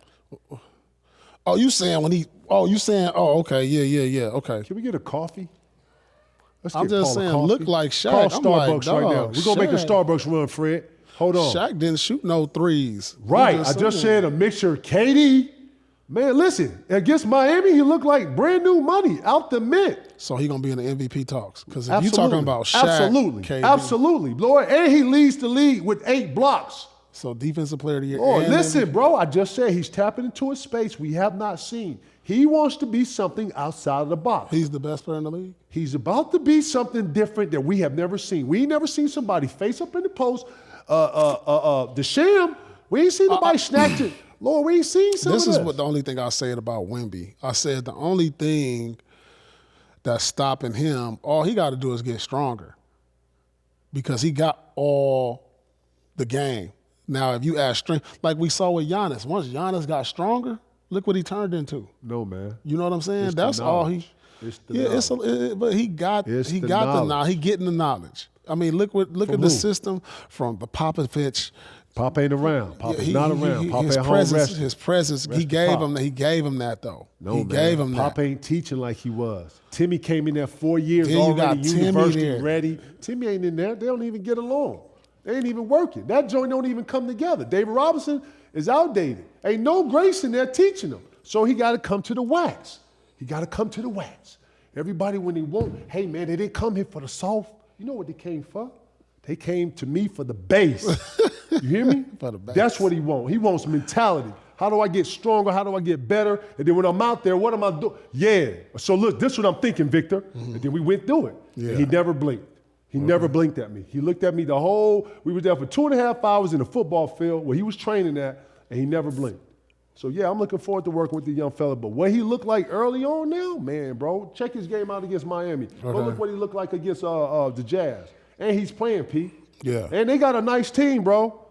Oh, you saying when he? Oh, you saying? Oh, okay, yeah. Okay. Can we get a coffee? Let's I'm get just Paul a saying, coffee. look like Shaq. Call I'm Starbucks like, right now. dog, We're gonna make a Shaq. Starbucks run, Fred. Hold on. Shaq didn't shoot no threes. Right, I just said a mixture of KD. Man, listen, against Miami, he looked like brand new money out the mint. So he gonna be in the MVP talks because if you Absolutely. talking about Shaq, absolutely, KD, absolutely, Lord, and he leads the league with 8 blocks. So defensive player of the year. Oh, and listen, bro, I just said he's tapping into a space we have not seen. He wants to be something outside of the box. he's the best player in the league. He's about to be something different that we have never seen. We ain't never seen somebody face up in the post. The sham, we ain't seen nobody snatch it. Lord, we ain't seen some This of is what the only thing I said about Wemby. I said the only thing that's stopping him, all he got to do is get stronger because he got all the game. Now, if you add strength, like we saw with Giannis, once Giannis got stronger, look what he turned into. No, man. You know what I'm saying? It's the That's all he. knowledge. It's the Yeah, but he got It's he the got the knowledge. knowledge. He getting the knowledge. I mean, look at From the who? system from the Popovich. Pop ain't around. Pop is He- not he- around. he- Pop his at home presence, resting. his presence. Rest He in gave Pop. him. He gave him that though. No, he man. gave him Pop that. ain't teaching like he was. Timmy came in there 4 years Then you already, got Timmy university there. ready. Timmy ain't in there. They don't even get along. They ain't even working. That joint don't even come together. David Robinson is outdated. Ain't no grace in there teaching him. So he got to come to the wax. He got to come to the wax. Everybody, when they want, hey, man, they didn't come here for the soft. You know what they came for? They came to me for the base. You hear me? For the base. That's what he wants. He wants mentality. How do I get stronger? How do I get better? And then when I'm out there, what am I doing? Yeah. So look, this is what I'm thinking, Victor. And then we went through it. Yeah. And he never blinked. He never blinked at me. He looked at me we were there for 2.5 hours in the football field where he was training at, and he never blinked. So yeah, I'm looking forward to working with the young fella. But what he looked like early on now, man, bro, check his game out against Miami. Go look what he looked like against the Jazz. And he's playing, P. Yeah. And they got a nice team, bro.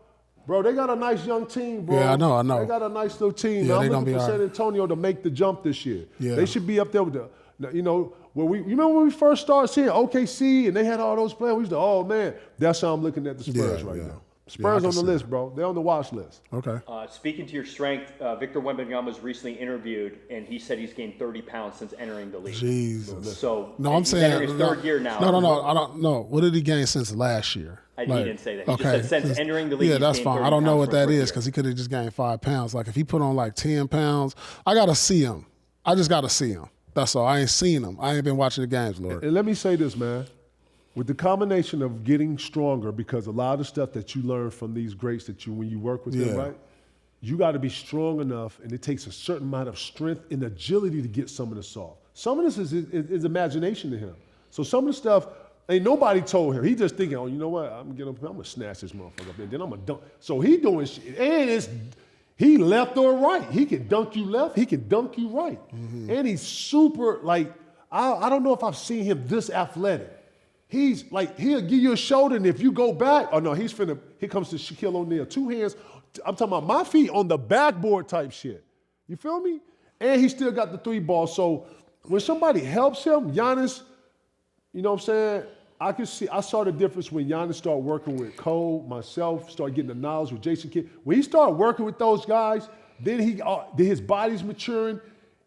Bro, they got a nice young team, bro. Yeah, I know. They got a nice little team. Yeah, I'm they gonna looking be for all San right. Antonio to make the jump this year. Yeah. They should be up there with you remember when we first started seeing OKC and they had all those players? We used to, oh man, that's how I'm looking at the Spurs right now. Spurs can on the see list, bro. They're on the watch list. Okay. Speaking to your strength, Victor Wembanyama was recently interviewed, and he said he's gained 30 pounds since entering the league. Jesus. So No, I'm he's saying entering his third year now. No. I don't know. What did he gain since last year? He didn't say that. He just said since entering the league, Yeah, he's that's gained fine. 30 I don't know pounds what for that his is first because he could have just gained 5 pounds. Like if he put on like 10 pounds, I gotta see him. I just gotta see him. That's all. I ain't seen him. I ain't been watching the games, Lord. And let me say this, man. With the combination of getting stronger, because a lot of the stuff that you learn from these greats when you work with them, Yeah. right? You got to be strong enough, and it takes a certain amount of strength and agility to get some of this off. Some of this is imagination to him. So some of the stuff, ain't nobody told him. He just thinking, oh, you know what? I'm gonna snatch this motherfucker up, and then I'm gonna dunk. So he doing shit, and he left or right. He can dunk you left. He can dunk you right, and he's super like I don't know if I've seen him this athletic. He's like, he'll give you a shoulder, and if you go back, oh no, here comes to Shaquille O'Neal. 2 hands, I'm talking about my feet on the backboard type shit. You feel me? And he still got the 3 ball. So when somebody helps him, Giannis, you know what I'm saying? I saw the difference when Giannis started working with Cole, myself, started getting the knowledge with Jason Kidd. When he started working with those guys, then his body's maturing.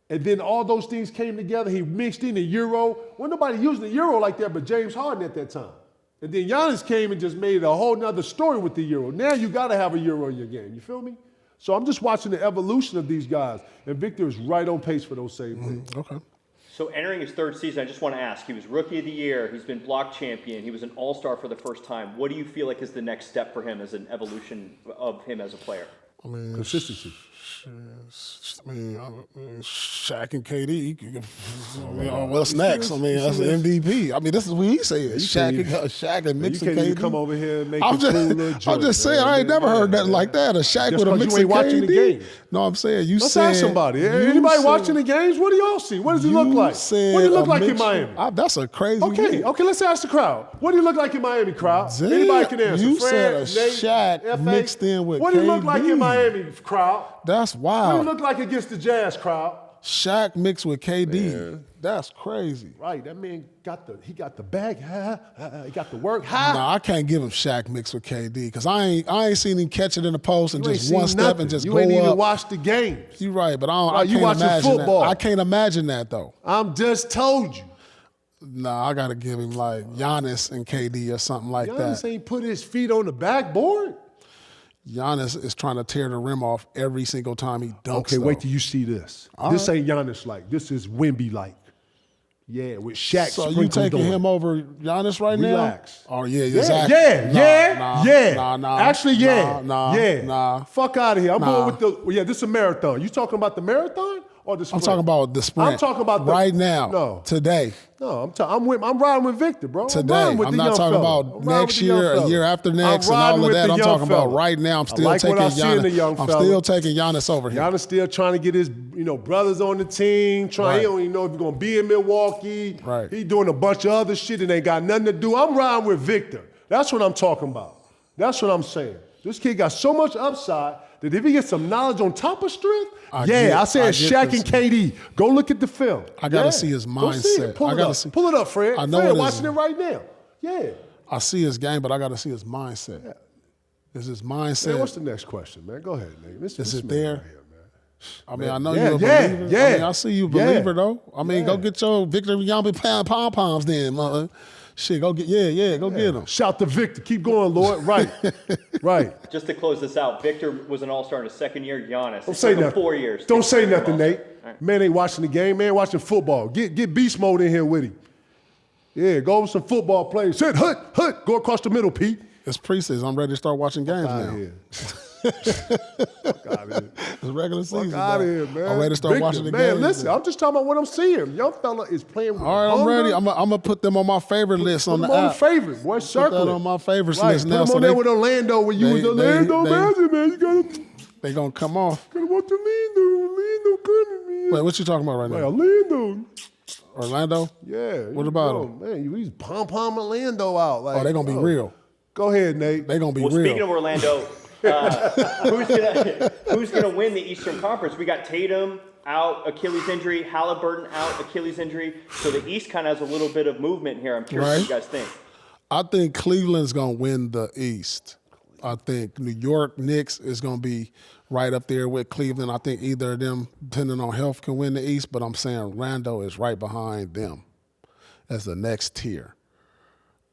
And then all those things came together. He mixed in the Euro. Wasn't nobody using the Euro like that but James Harden at that time. And then Giannis came and just made a whole nother story with the Euro. Now you got to have a Euro in your game. You feel me? So I'm just watching the evolution of these guys. And Victor is right on pace for those same things. Okay. So entering his 3rd season, I just want to ask, he was Rookie of the Year, he's been block champion, he was an All-Star for the first time. What do you feel like is the next step for him as an evolution of him as a player? I mean, Consistency. Shaq and KD. What's next? I mean, that's an MVP. I mean, this is what he said. Shaq and mix You and can't even KD. come over here and make I'm a cool little just joint, saying, man. I ain't never heard nothing like that. A Shaq Just with a 'cause mix you ain't of watching KD. the game. No, I'm saying you Let's said. ask somebody. you Anybody said- watching the games? What do y'all see? What does he look you like? said What do he look a like in mixture- Miami? That's a crazy. Okay, mix. okay, let's ask the crowd. What do you look like in Miami, crowd? Damn, Anybody can answer. you Fred, said a Nate, Shaq FA. mixed in with What do you look like KD? in Miami, crowd? That's What do wild. you look like against the Jazz, crowd? Shaq mixed with KD. That's crazy. Right, that man got the bag. He got the work. No, I can't give him Shaq mixed with KD because I ain't seen him catch it in the post and You ain't just one seen step nothing. and just you go ain't even up. watched the games. You're right, but I Right, you can't watching imagine football. that. I can't imagine that though. I'm just told you. Nah, I gotta give him like Giannis and KD or something like Giannis that. ain't put his feet on the backboard. Giannis is trying to tear the rim off every single time he dunks. Okay, though. wait till you see this. This ain't Giannis like. This is Wemby like. Yeah, with Shaq. So you sprinkled taking on him over Giannis right now? Relax. Oh yeah, Yeah, exactly. Nah. Actually, yeah. Nah. Fuck out of here. I'm going with this is a marathon. You talking about the marathon or the sprint? I'm talking about the sprint. I'm talking about right now. No. Today. No, I'm riding with Victor, bro. Today. I'm not talking about next year, a year after next, and all of that. I'm talking about right now. I'm still taking Giannis. I'm still taking Giannis over here. Giannis still trying to get his brothers on the team. He don't even know if he's gonna be in Milwaukee. Right. He doing a bunch of other shit and ain't got nothing to do. I'm riding with Victor. That's what I'm talking about. That's what I'm saying. This kid got so much upside that if he gets some knowledge on top of strength, I said Shaq and KD. Go look at the film. I gotta see his mindset. Pull it up, Fred. I know Fred watching it right now. Yeah. I see his game, but I gotta see his mindset. Yeah. Is his mindset? Man, what's the next question, man? Go ahead, nigga. Is it there? Right here, man. I mean, I know you're a believer. Yeah. I mean, I see you a believer though. I mean, go get your Victor Wembanyama pom poms then, mother. Shit, go get get him. Shout to Victor. Keep going, Lord. Right. Just to close this out, Victor was an all-star in his second year. Giannis. Don't say nothing. 4 years. Don't say nothing, Nate. Right. Man ain't watching the game. Man watching football. Get beast mode in here with him. Yeah, go over some football plays. Sit, hut. Go across the middle, Pete. It's preseason. I'm ready to start watching games now. Fuck out of here. It's regular season. Fuck out of here, man. I'm ready to start watching the games. Man, listen, I'm just talking about what I'm seeing. Young fella is playing with all right, I'm ready. I'm gonna put them on my favorite list on the app. Put them on favorite, boy. Circle put that it. on my favorites right. list Put now. them on there with Orlando when you was Orlando Magic, man. You gotta. They gonna come off. Gotta watch Orlando coming, man. Wait, what you talking about right now? Orlando. Orlando? Yeah. What about him? Man, he's pom Orlando out. Like, they gonna be real. Go ahead, Nate. They gonna be real. Speaking of Orlando, who's gonna win the Eastern Conference? We got Tatum out, Achilles injury, Halliburton out, Achilles injury. So the East kind of has a little bit of movement here. I'm curious what you guys think. I think Cleveland's gonna win the East. I think New York Knicks is gonna be right up there with Cleveland. I think either of them, depending on health, can win the East. But I'm saying Orlando is right behind them as the next tier.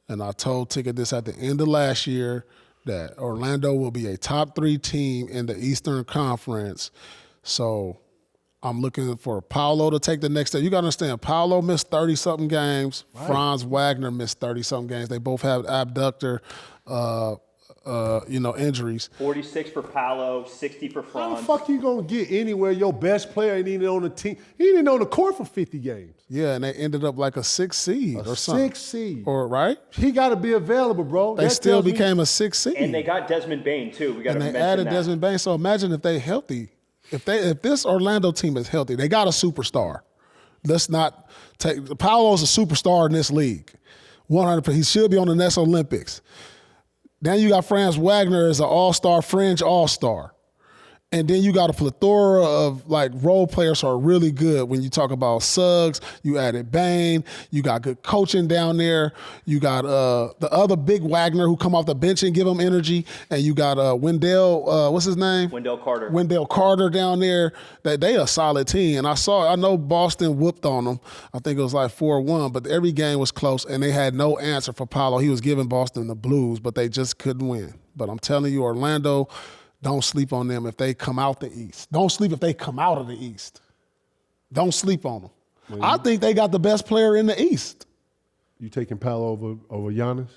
And I told Ticket this at the end of last year that Orlando will be a top 3 team in the Eastern Conference. So I'm looking for Paolo to take the next step. You got to understand, Paolo missed 30-something games. Right. Franz Wagner missed 30-something games. They both have abductor injuries. 46 for Paolo, 60 for Franz. How the fuck you gonna get anywhere? Your best player ain't even on the team. He ain't on the court for 50 games. Yeah, and they ended up like a 6th seed or something. 6th seed. Or right? He got to be available, bro. They still became a 6th seed. And they got Desmond Bain too. We got to mention that. And they added Desmond Bain. So imagine if they healthy. If this Orlando team is healthy, they got a superstar. Let's not take Paolo's a superstar in this league. 100%. He should be on the next Olympics. Then you got Franz Wagner as an all-star, fringe all-star. And then you got a plethora of like role players who are really good. When you talk about Suggs, you added Bain. You got good coaching down there. You got the other big Wagner who come off the bench and give them energy. And you got Wendell, what's his name? Wendell Carter. Wendell Carter down there. They a solid team. And I know Boston whooped on them. I think it was like 4-1, but every game was close and they had no answer for Paolo. He was giving Boston the blues, but they just couldn't win. But I'm telling you, Orlando, don't sleep on them if they come out the East. Don't sleep if they come out of the East. Don't sleep on them. Mm-hmm. I think they got the best player in the East. You taking Paolo over Giannis?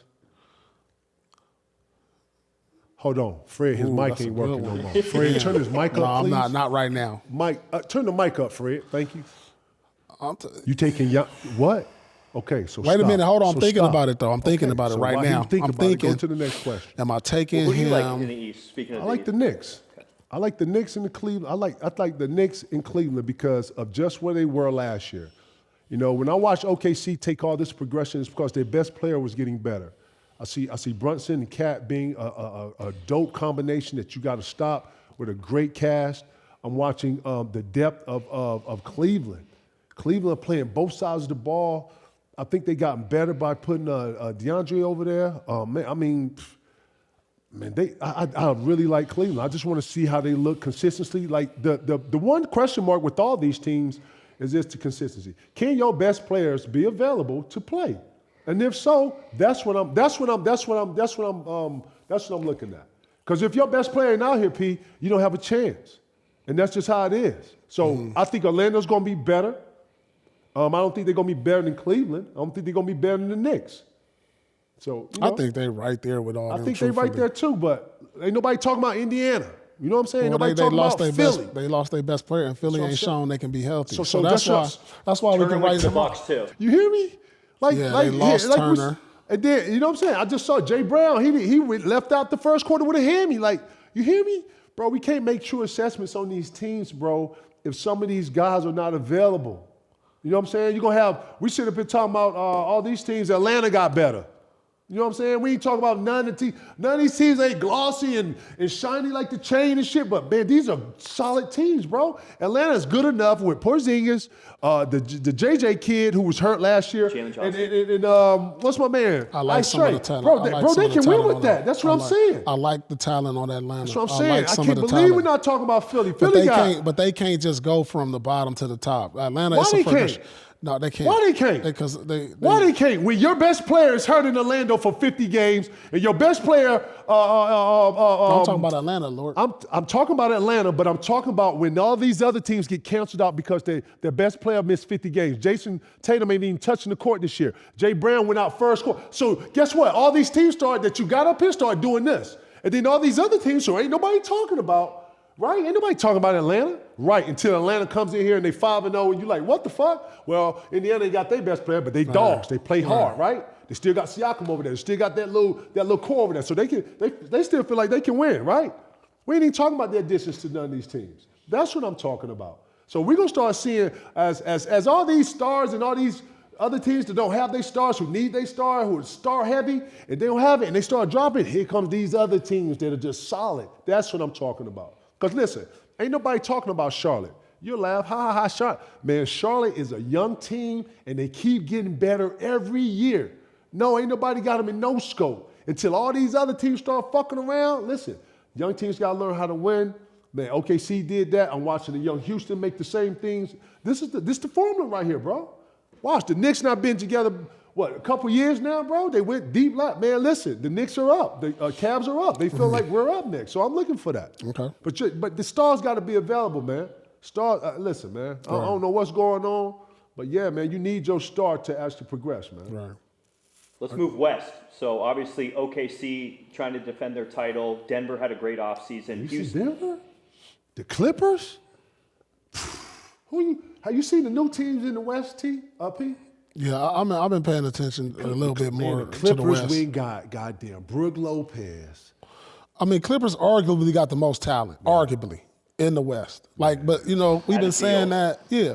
Hold on. Fred, his mic ain't working no more. Fred, turn his mic up, please. No, not right now. Mike, turn the mic up, Fred. Thank you. You taking what? Okay, so wait a minute. Hold on. I'm thinking stop. about it, though. I'm thinking about it right now. I'm thinking. Go to the next question. Am I taking Who do you him? like in the East? Speaking of I like the Knicks. Okay. I like the Knicks in the Cleveland. I like the Knicks in Cleveland because of just where they were last year. You know, when I watch OKC take all this progression, it's because their best player was getting better. I see Brunson and Cat being a dope combination that you got to stop with a great cast. I'm watching the depth of Cleveland. Cleveland playing both sides of the ball. I think they gotten better by putting DeAndre over there. I really like Cleveland. I just want to see how they look consistently. Like the one question mark with all these teams is just the consistency. Can your best players be available to play? And if so, that's what I'm looking at. Because if your best player ain't out here, P, you don't have a chance. And that's just how it is. So I think Orlando's going to be better. I don't think they're going to be better than Cleveland. I don't think they're going to be better than the Knicks. So I think they're right there with all. I think they're right there too, but ain't nobody talking about Indiana. You know what I'm saying? Well, nobody talking about Philly. They lost their best player, and Philly ain't shown they can be healthy. So that's why we can write the them Bucks off. too. You hear me? They lost Turner. And then, you know what I'm saying? I just saw Jay Brown. He left out the first quarter with a hammy. Like, you hear me? Bro, we can't make true assessments on these teams, bro, if some of these guys are not available. You know what I'm saying? You're going to have, we should have been talking about all these teams. Atlanta got better. You know what I'm saying? We ain't talking about none of these teams ain't glossy and shiny like the chain and shit, but man, these are solid teams, bro. Atlanta's good enough with Porzingis, the JJ kid who was hurt last year, and what's my man? I like some of the talent. Bro, they can win with that. That's what I'm saying. I like the talent on Atlanta. That's what I'm saying. I can't believe we're not talking about Philly. But they can't just go from the bottom to the top. Atlanta is a progression. No, they can't. Why they can't? Why they can't? When your best player is hurt in Orlando for 50 games, and your best player, I'm talking about Atlanta, Lord. I'm talking about Atlanta, but I'm talking about when all these other teams get canceled out because their best player missed 50 games. Jason Tatum ain't even touching the court this year. Jay Brown went out first quarter. So guess what? All these teams that you got up here started doing this, and then all these other teams, so ain't nobody talking about. Right? Ain't nobody talking about Atlanta. Right, until Atlanta comes in here and they 5-0 and you're like, what the fuck? Well, Indiana ain't got their best player, but they dogs. They play hard, right? They still got Siakam over there. They still got that little core over there. So they still feel like they can win, right? We ain't even talking about the additions to none of these teams. That's what I'm talking about. So we're gonna start seeing as all these stars and all these other teams that don't have their stars, who need their star, who are star heavy, and they don't have it, and they start dropping, here comes these other teams that are just solid. That's what I'm talking about. Because listen, ain't nobody talking about Charlotte. You laugh, ha, Charlotte. Man, Charlotte is a young team, and they keep getting better every year. No, ain't nobody got them in no scope. Until all these other teams start fucking around, listen, young teams got to learn how to win. Man, OKC did that. I'm watching the young Houston make the same things. This is the formula right here, bro. Watch, the Knicks not been together, a couple years now, bro? They went deep. Man, listen, the Knicks are up. The Cavs are up. They feel like we're up next. So I'm looking for that. Okay. But the stars got to be available, man. Listen, man, I don't know what's going on, but yeah, man, you need your star to actually progress, man. Right. Let's move west. So obviously OKC trying to defend their title. Denver had a great offseason. You see Denver? The Clippers? Have you seen the new teams in the West, P? Yeah, I've been paying attention a little bit more the to the West. Clippers, we got goddamn Brook Lopez. I mean, Clippers arguably got the most talent, arguably, in the West. But we've been saying that, yeah.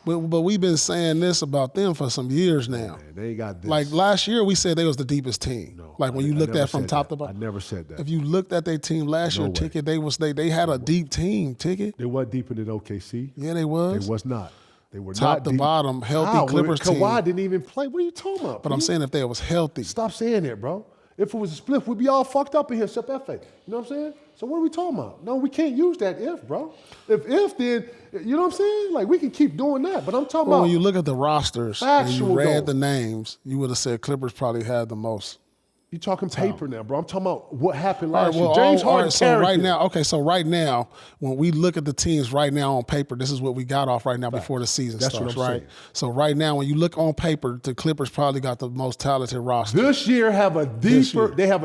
But we've been saying this about them for some years now. Man, they got this. Like last year, we said they was the deepest team. No, when you looked at from top to bottom. I never said that. If you looked at their team last year, Ticket, they had a deep team, Ticket. They weren't deeper than OKC. Yeah, they was. They was not. They were top not to deep. bottom, healthy Clippers team. Kawhi didn't even play. What are you talking about? But I'm saying if they was healthy. Stop saying that, bro. If it was a split, we'd be all fucked up in here except FA. You know what I'm saying? So what are we talking about? No, we can't use that if, bro. If then, you know what I'm saying? Like, we can keep doing that. But I'm talking about when you look at the rosters and you read though. the names, you would have said Clippers probably had the most. You're talking paper now, bro. I'm talking about what happened last year. Well, James Harden so right now, when we look at the teams right now on paper, this is what we got off right now before the season starts, what I'm right? saying. So right now, when you look on paper, the Clippers probably got the most talented roster. This year they have a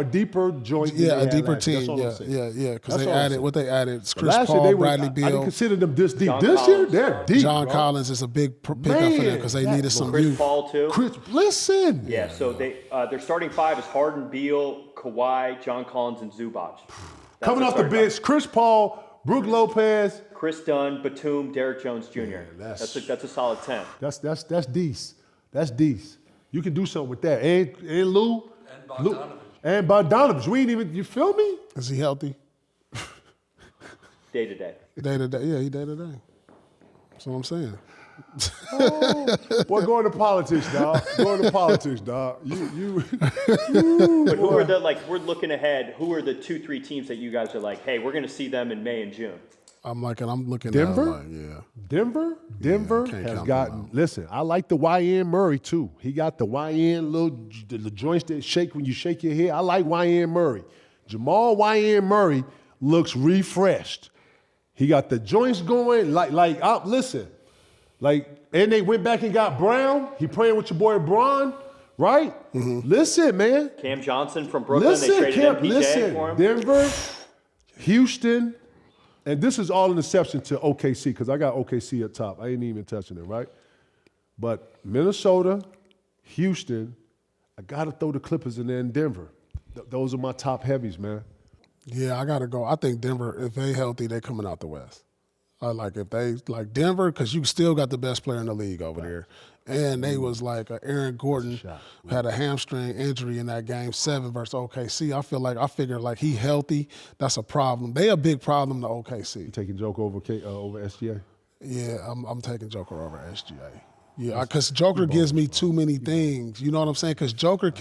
deeper joint. Yeah, a deeper team. Yeah. Because they added Chris Paul, Bradley Beal. I didn't consider them this deep. This year, they're deep. John Collins is a big pickup for them because they needed some Chris youth. Paul too. Listen. Yeah, so their starting five is Harden, Beal, Kawhi, John Collins, and Zubac. Coming off the bench, Chris Paul, Brook Lopez, Chris Dunn, Batum, Derrick Jones Jr. Yeah, that's a solid 10. That's decent. That's decent. You can do something with that. And Lou. And Bogdanovich. We ain't even, you feel me? Is he healthy? Day to day. Day to day. Yeah, he day to day. That's what I'm saying. Boy, go into politics, dog. Go into politics, dog. But who are we're looking ahead, who are the 2-3 teams that you guys are like, hey, we're going to see them in May and June? I'm looking Denver? at yeah. Denver has gotten, listen, I like the YN Murray too. He got the YN the joints that shake when you shake your head. I like YN Murray. Jamal YN Murray looks refreshed. He got the joints going, listen, and they went back and got Brown. He praying with your boy Braun, right? Mm-hmm. Listen, man. Cam Johnson from Brooklyn, they traded MPJ for him. Denver, Houston, and this is all an exception to OKC because I got OKC at top. I ain't even touching it, right? But Minnesota, Houston, I got to throw the Clippers in there in Denver. Those are my top heavies, man. Yeah, I got to go. I think Denver, if they healthy, they coming out the West. If they like Denver, because you still got the best player in the league over there. And they was like Aaron Gordon had a hamstring injury in that game 7 versus OKC. I figure he healthy, that's a problem. They a big problem to OKC. You taking Joker over SGA? Yeah, I'm taking Joker over SGA. Yeah, because Joker gives me too many things. You know what I'm saying? Because Joker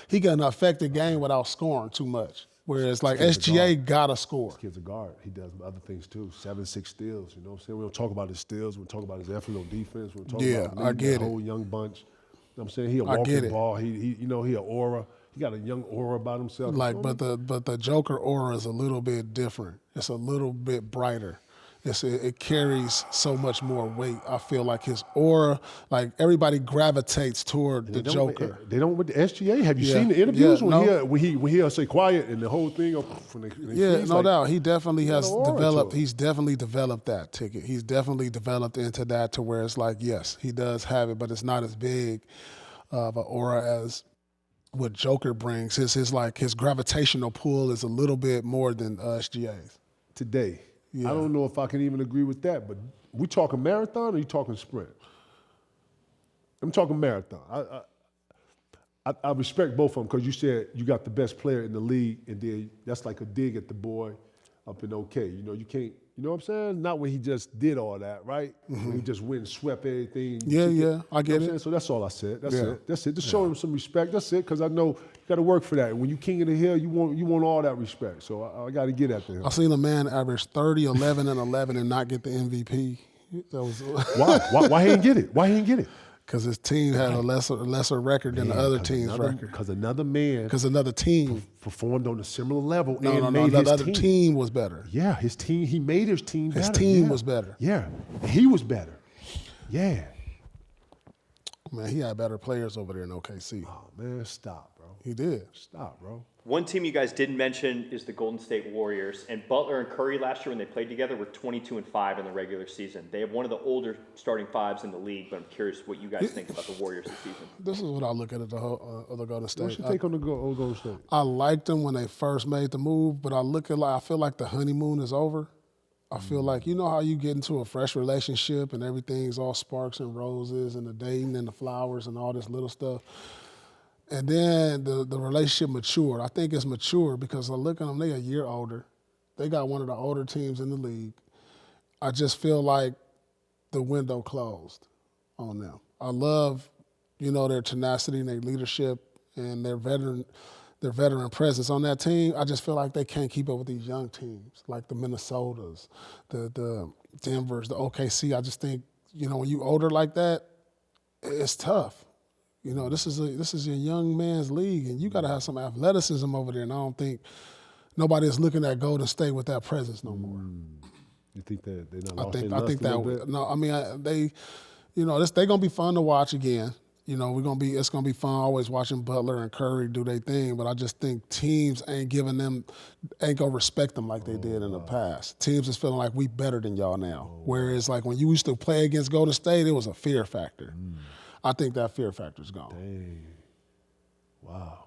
he can affect the game without scoring too much. Whereas SGA got to score. This kid's a guard. He does other things too. 7-6 steals. You know what I'm saying? We don't talk about his steals. We talk about his effort on defense. We talk about I get the whole young bunch. You know what I'm saying? He a walking ball. He he an aura. He got a young aura about himself. But the Joker aura is a little bit different. It's a little bit brighter. It carries so much more weight. I feel like his aura, everybody gravitates toward the Joker. They don't with the SGA. Have you seen the interviews when he say quiet and the whole thing? No doubt. He definitely has developed. He's definitely developed that ticket. He's definitely developed into that to where it's yes, he does have it, but it's not as big of an aura as what Joker brings. His gravitational pull is a little bit more than SGA's today. Yeah. I don't know if I can even agree with that, but we talking marathon or you talking sprint? I'm talking marathon. I respect both of them because you said you got the best player in the league, and then that's like a dig at the boy up in OK. You can't, you know what I'm saying? Not when he just did all that, right? Mm-hmm. He just went and swept everything. Yeah, I get it. So that's all I said. That's it. Just show him some respect. That's it, because I know you got to work for that. When you king of the hill, you want all that respect. So I got to get at him. I seen a man average 30, 11, and 11 and not get the MVP. That was Why he didn't get it? Why he didn't get it? Because his team had a lesser record than the other team's record. Because another man. Because another team performed on a similar level. No, the other team was better. Yeah, his team. He made his team better. His team was better. Yeah, he was better. Yeah. Man, he had better players over there in OKC. Oh man, stop, bro. He did. Stop, bro. One team you guys didn't mention is the Golden State Warriors. And Butler and Curry last year when they played together were 22-5 in the regular season. They have one of the older starting fives in the league, but I'm curious what you guys think about the Warriors this season. This is what I look at the whole the Golden State. What's your take on the Golden State? I liked them when they first made the move, but I feel like the honeymoon is over. I feel like, you know how you get into a fresh relationship and everything's all sparks and roses and the dating and the flowers and all this little stuff. And then the relationship matured. I think it's mature because I look at them, they a year older. They got one of the older teams in the league. I just feel like the window closed on them. I love, their tenacity and their leadership and their veteran presence on that team. I just feel like they can't keep up with these young teams, like the Minnesotas, the Denvers, the OKC. I just think, when you older like that, it's tough. This is a young man's league, and you got to have some athleticism over there. And I don't think nobody is looking at Golden State with that presence no more. You think that they're not lost their I think lust a little bit? No. I mean, they're gonna be fun to watch again. It's gonna be fun always watching Butler and Curry do their thing. But I just think teams ain't gonna respect them like they did in the past. Teams is feeling like we better than y'all now. Whereas like when you used to play against Golden State, it was a fear factor. I think that fear factor's gone. Dang. Wow.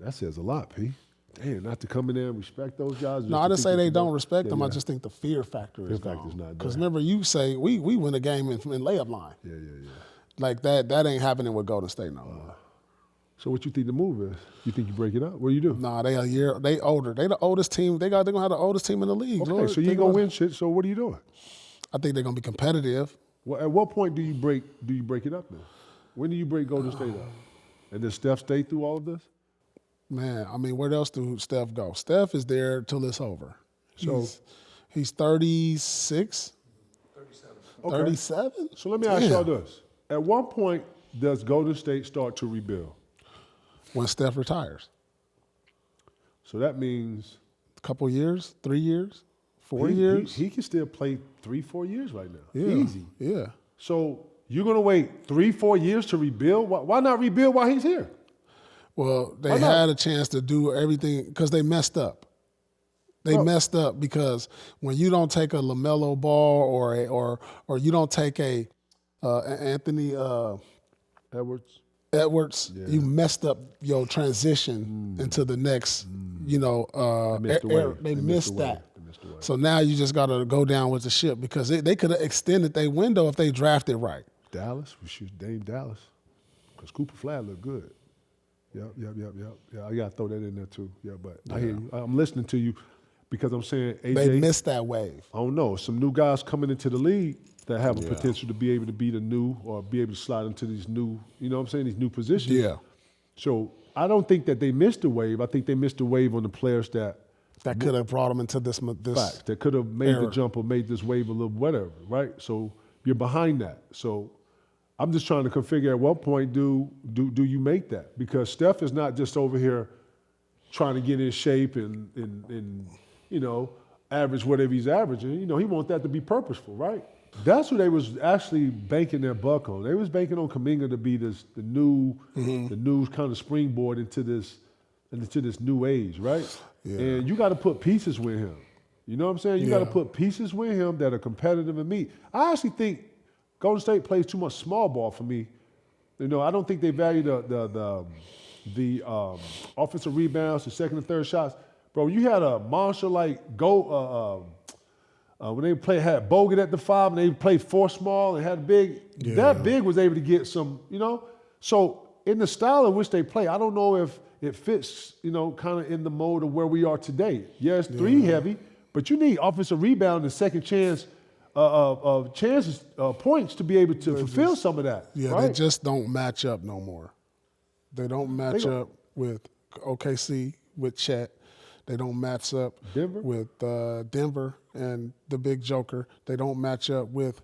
That says a lot, P. Damn, not to come in there and respect those guys. No, I didn't say they don't respect them. I just think the fear factor is gone. Factor's not there. Because remember, you say we win a game in layup line. Yeah. Like that ain't happening with Golden State no more. So what you think the move is? You think you break it up? What do you do? Nah, they older. They the oldest team. They're gonna have the oldest team in the league. Okay, so you ain't gonna win shit. So what are you doing? I think they're gonna be competitive. Well, at what point do you break it up then? When do you break Golden State up? And does Steph stay through all of this? Man, I mean, where else do Steph go? Steph is there till it's over. So he's 36, 37. So let me ask y'all this. At what point does Golden State start to rebuild? When Steph retires. So that means A couple years, 3 years, 4 years. He can still play 3-4 years right now. Yeah. Easy. Yeah. So you're going to wait 3-4 years to rebuild? Why not rebuild while he's here? Well, they had a chance to do everything because they messed up. They messed up because when you don't take a LaMelo Ball or you don't take a Anthony Edwards, you messed up your transition into the next, they missed that. So now you just got to go down with the ship because they could have extended their window if they drafted right. Dallas, we should name Dallas because Cooper Flag looked good. Yep. Yeah, I got to throw that in there too. Yeah, but I hear you. I'm listening to you because I'm saying, AJ. They missed that wave. I don't know. Some new guys coming into the league that have a potential to be able to be the new or be able to slide into these new, you know what I'm saying, these new positions. Yeah. So I don't think that they missed the wave. I think they missed the wave on the players that could have brought them into this fact, that could have made the jump or made this wave a little whatever, right? So you're behind that. So I'm just trying to configure at what point do you make that? Because Steph is not just over here trying to get in shape and average whatever he's averaging. You know, he wants that to be purposeful, right? That's what they was actually banking their buck on. They was banking on Kuminga to be the new kind of springboard into this new age, right? Yeah. And you got to put pieces with him. You know what I'm saying? You got to put pieces with him that are competitive and meet. I actually think Golden State plays too much small ball for me. You know, I don't think they value the offensive rebounds, the second and third shots. Bro, you had a monster like when they had Bogut at the 5 and they played 4 small and had big. Yeah. That big was able to get some, So in the style in which they play, I don't know if it fits, kind of in the mode of where we are today. Yeah, it's 3 heavy, but you need offensive rebound and second chance points to be able to fulfill some of that. Yeah, right? They just don't match up no more. They don't match up with OKC, with Chet. They don't match up with Denver and the big joker. They don't match up with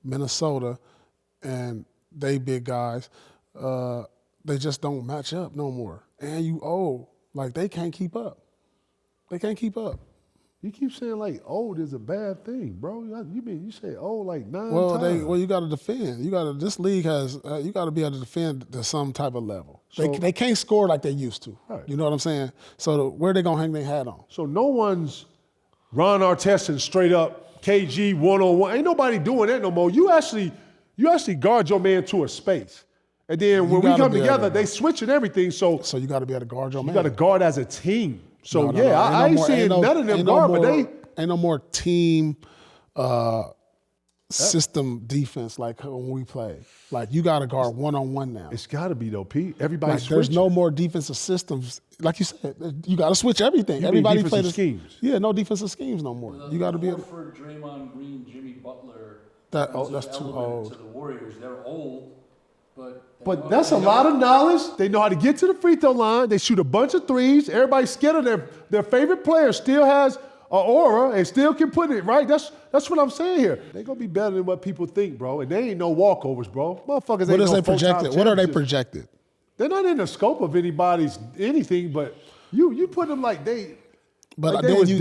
Minnesota and they big guys. They just don't match up no more. And you old. Like, they can't keep up. They can't keep up. You keep saying, like, old is a bad thing, bro. You say old like 9 times. Well, you got to defend. This league has, you got to be able to defend to some type of level. So, they can't score like they used to. Right. You know what I'm saying? So where are they going to hang their hat on? So no one's Ron Artest and straight up KG one-on-one. Ain't nobody doing that no more. You actually guard your man to a space. And then when we come together, they switch and everything. So you got to be able to guard your man. You got to guard as a team. So, I ain't seeing none of them guard, but they... Ain't no more team system defense like when we play. Like, you got to guard one-on-one now. It's got to be, though, Pete. Everybody's switching. There's no more defensitive systems. Like you said, you got to switch everything. Everybody plays schemes. Yeah, no defensive schemes no more. You got to be able... For Draymond Green, Jimmy Butler... That's too old. To the Warriors, they're old, but that's a lot of knowledge. They know how to get to the free throw line. They shoot a bunch of threes. Everybody's scared of their favorite player still has an aura and still can put it, right? That's what I'm saying here. They're going to be better than what people think, bro. And they ain't no walkovers, bro. Motherfuckers ain't no projected? What are they projected? They're not in the scope of anybody's anything, but you put them like they... But like then you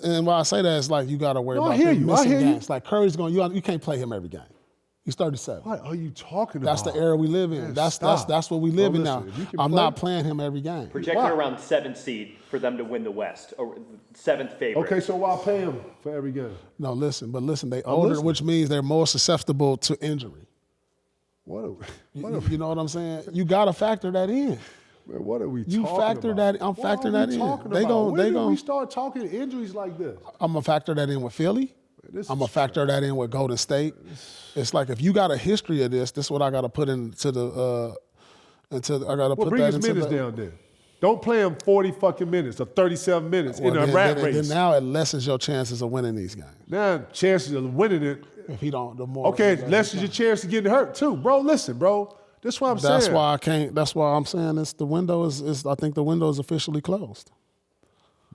and why I say that is like you got to worry about missing games. Like Curry's you can't play him every game. He's 37. What are you talking about? That's the era we live in. Man, that's what we live in now. I'm not playing him every game. Projected around 7th seed for them to win the West, or 7th favorite. Okay, so why pay him for every game? No, listen, they older, which means they're more susceptible to injury. You know what I'm saying? You got to factor that in. Man, what are we talking about? I'm factoring that in. When did we start talking injuries like this? I'm going to factor that in with Philly. I'm going to factor that in with Golden State. It's like if you got a history of this is what I got to put into the I got to put bring that his into minutes down there. Don't play him 40 fucking minutes or 37 minutes in a rat race. Then now it lessens your chances of winning these games. Now chances of winning it, If he don't, the more. Okay, lessens your chance to get hurt too, bro. Listen, bro. That's what I'm saying. That's why I can't. That's why I'm saying the window is. I think the window is officially closed.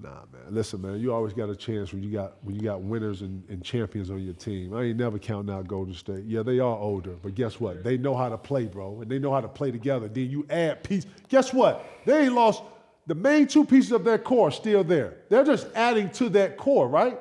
Nah, man. Listen, man. You always got a chance when you got winners and champions on your team. I ain't never counting out Golden State. Yeah, they are older, but guess what? They know how to play, bro, and they know how to play together. Then you add pieces. Guess what? They ain't lost. The main two pieces of their core are still there. They're just adding to that core, right?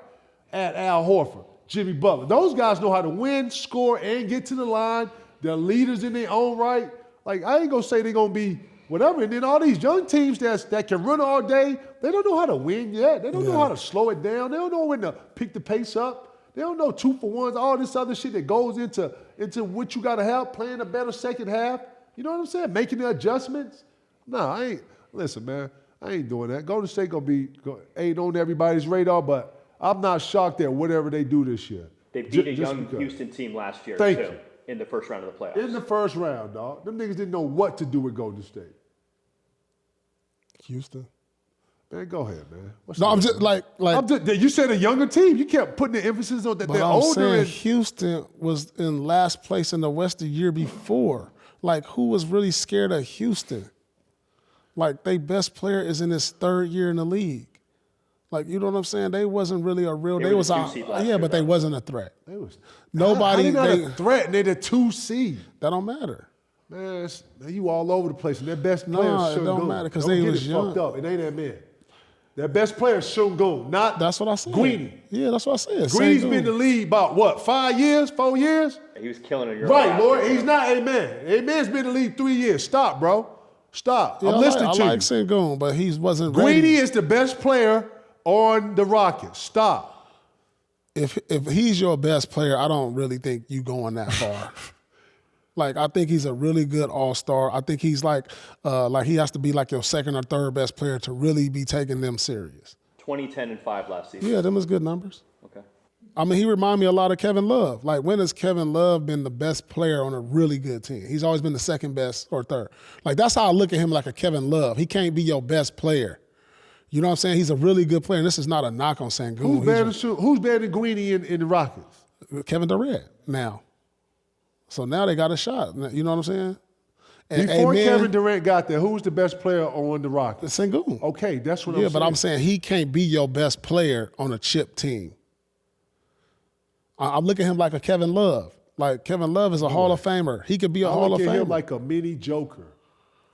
Add Al Horford, Jimmy Butler. Those guys know how to win, score, and get to the line. They're leaders in their own right. Like, I ain't gonna say they're gonna be whatever. And then all these young teams that can run all day, they don't know how to win yet. They don't know how to slow it down. They don't know when to pick the pace up. They don't know 2-for-1s, all this other shit that goes into what you gotta have, playing a better second half. You know what I'm saying? Making the adjustments. No, I ain't. Listen, man, I ain't doing that. Golden State ain't on everybody's radar, but I'm not shocked at whatever they do this year. They beat a young Houston team last year, Thank too, you. in the first round of the playoffs. In the first round, dog. Them niggas didn't know what to do with Golden State. Houston. Man, go ahead, man. I'm just like. You said a younger team. You kept putting the emphasis on that But they're I'm older. saying And, Houston was in last place in the West the year before. Like, who was really scared of Houston? Like, their best player is in his third year in the league. Like, you know what I'm saying? They wasn't really a real. They were the 2 seed last year, but they though. wasn't a threat. nobody. Nobody. How they not a threat, and they're the 2 seed. That don't matter. Man, you all over the place. And their best player is Sengun. It don't matter because Don't they get was it young. fucked up. It ain't that man. Their best player is Sengun, not That's what I said. Greeny. Yeah, that's what I said. Green's Sengun. been in the league about what, 5 years, 4 years? He was killing it. Right, Lord. He's not Amen. Amen's been in the league 3 years. Stop, bro. Stop. Yeah, I'm listening to I you. like Sengun, but he wasn't Greeny ready. is the best player on the Rockets. Stop. If he's your best player, I don't really think you going that far. Like, I think he's a really good all-star. I think he's like he has to be like your second or third best player to really be taking them serious. 2010 and 5 last season. Yeah, them is good numbers. Okay. I mean, he remind me a lot of Kevin Love. Like, when has Kevin Love been the best player on a really good team? He's always been the second best or third. Like, that's how I look at him, like a Kevin Love. He can't be your best player. You know what I'm saying? He's a really good player. And this is not a knock on Sengun. Who's better than Greeny in the Rockets? Kevin Durant now. So now they got a shot. You know what I'm saying? And Before Kevin Durant got there, who was the best player on the Rockets? Sengun. Okay, that's what I'm saying. Yeah, but I'm saying he can't be your best player on a chip team. I'm looking at him like a Kevin Love. Like, Kevin Love is a Hall of Famer. He could be a Hall of look at Famer. him like a mini Joker.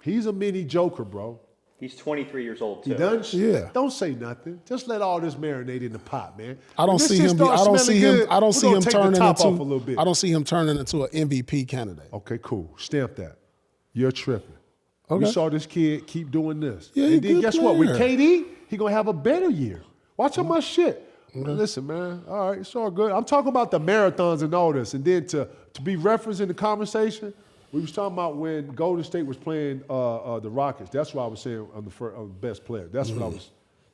He's a mini Joker, bro. He's 23 years old, too. He done? Yeah. Don't say nothing. Just let all this marinate in the pot, man. I don't When this see shit him. starts I don't smelling see him. good, I don't we're see gonna him take the turning top into. off a little bit. I don't see him turning into an MVP candidate. Okay, cool. Stamp that. You're tripping. Okay. We saw this kid keep doing this. Yeah, he and then good guess what? With player. KD, he gonna have a better year. Watch how much shit. Listen, man. All right, it's all good. I'm talking about the marathons and all this, and then to be referenced in the conversation. We was talking about when Golden State was playing the Rockets. That's what I was saying on the best player. That's what I was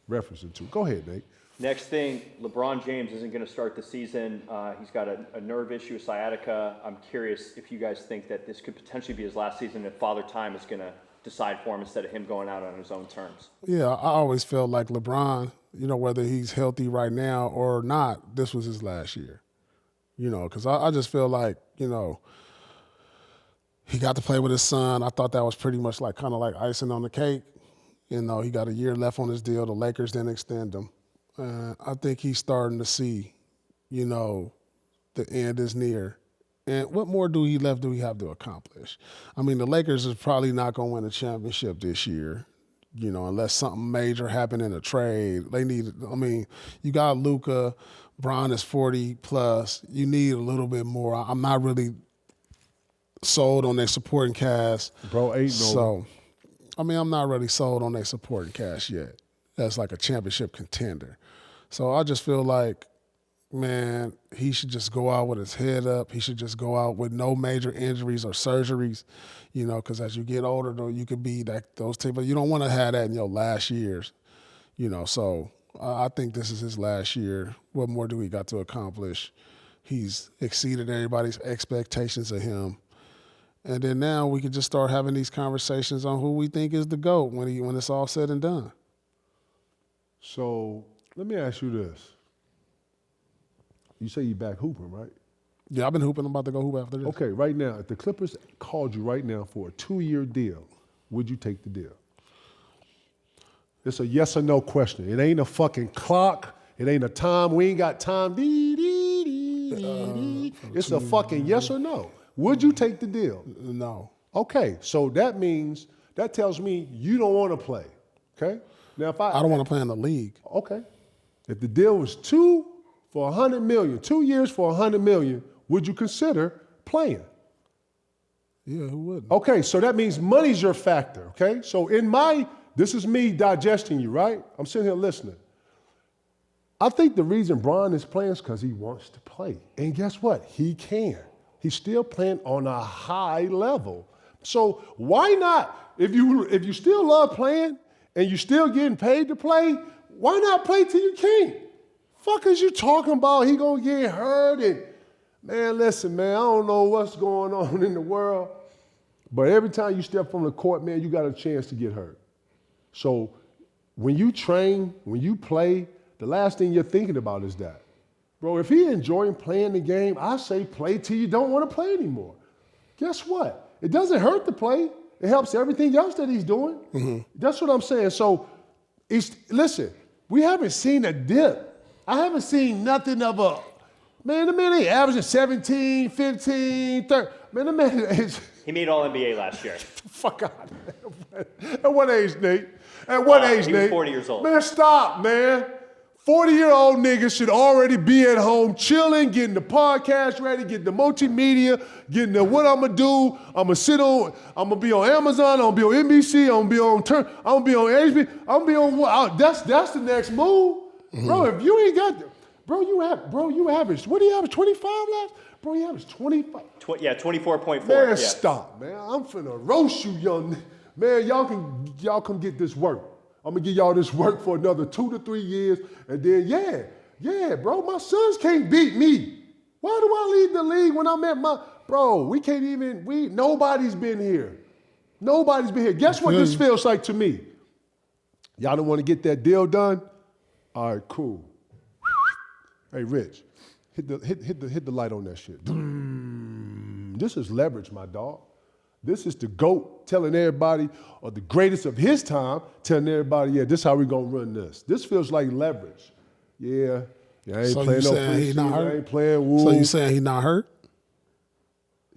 referencing to. Go ahead, Nate. Next thing, LeBron James isn't going to start the season. He's got a nerve issue, a sciatica. I'm curious if you guys think that this could potentially be his last season, if Father Time is going to decide for him instead of him going out on his own terms. Yeah, I always felt like LeBron, you know, whether he's healthy right now or not, this was his last year. You know, because I just feel like, you know, he got to play with his son. I thought that was pretty much like kind of like icing on the cake. You know, he got a year left on his deal. The Lakers didn't extend him. I think he's starting to see, you know, the end is near. And what more do he have to accomplish? I mean, the Lakers is probably not going to win a championship this year, you know, unless something major happened in a trade. You got Luka, Bron is 40 plus. You need a little bit more. I'm not really sold on their supporting cast. Bro, ain't no. So, I'm not really sold on their supporting cast yet. That's like a championship contender. So I just feel like, man, he should just go out with his head up. He should just go out with no major injuries or surgeries, you know, because as you get older, though, you could be that those type of, you don't want to have that in your last years, you know. So I think this is his last year. What more do we got to accomplish? He's exceeded everybody's expectations of him. And then now we can just start having these conversations on who we think is the GOAT when it's all said and done. So let me ask you this. You say you back hooping, right? Yeah, I've been hooping. I'm about to go hoop after this. Okay, right now, if the Clippers called you right now for a 2-year deal, would you take the deal? It's a yes or no question. It ain't a fucking clock. It ain't a time. We ain't got time. It's a fucking yes or no. Would you take the deal? No. Okay, so that tells me you don't want to play. Okay? Now if I don't want to play in the league. Okay. If the deal was 2 for $100 million, 2 years for $100 million, would you consider playing? Yeah, who wouldn't? Okay, so that means money's your factor, okay? So this is me digesting you, right? I'm sitting here listening. I think the reason Bron is playing is because he wants to play. And guess what? He can. He's still playing on a high level. So why not? If you still love playing and you still getting paid to play, why not play till you can't? Fuck is you talking about he gonna get hurt? And man, listen, man, I don't know what's going on in the world, but every time you step on the court, man, you got a chance to get hurt. So when you train, when you play, the last thing you're thinking about is that. Bro, if he enjoying playing the game, I say play till you don't want to play anymore. Guess what? It doesn't hurt to play. It helps everything else that he's doing. Mm-hmm. That's what I'm saying. So, listen, we haven't seen a dip. I haven't seen nothing of a, man, the man ain't averaging 17, 15, 30. Man, the man is. He made All-NBA last year. Fuck out, man. At what age, Nate? At what age, he Nate? was 40 years old. Man, stop, man. 40-year-old niggas should already be at home chilling, getting the podcast ready, getting the multimedia, getting the what I'm going to do. I'm going to be on Amazon, I'm going to be on NBC, I'm going to be on HBO, I'm going to be on what? That's the next move. Mm-hmm. Bro, if you ain't got, you averaged, what do you average, 25 last? Bro, you averaged 25. 24.4. Man, yeah. stop, man. I'm finna roast you, young. Man, y'all can get this work. I'm gonna give y'all this work for another 2 to 3 years, and then yeah, bro, my sons can't beat me. Why do I leave the league when I'm at my, bro, we can't even, nobody's been here. Nobody's been here. Guess what this feels like to me? Y'all don't want to get that deal done? All right, cool. Hey, Rich, hit the light on that shit. This is leverage, my dog. This is the GOAT telling everybody, or the greatest of his time, telling everybody, yeah, this is how we gonna run this. This feels like leverage. Yeah, I ain't playing no preseason. I ain't playing woo. So you saying he not hurt?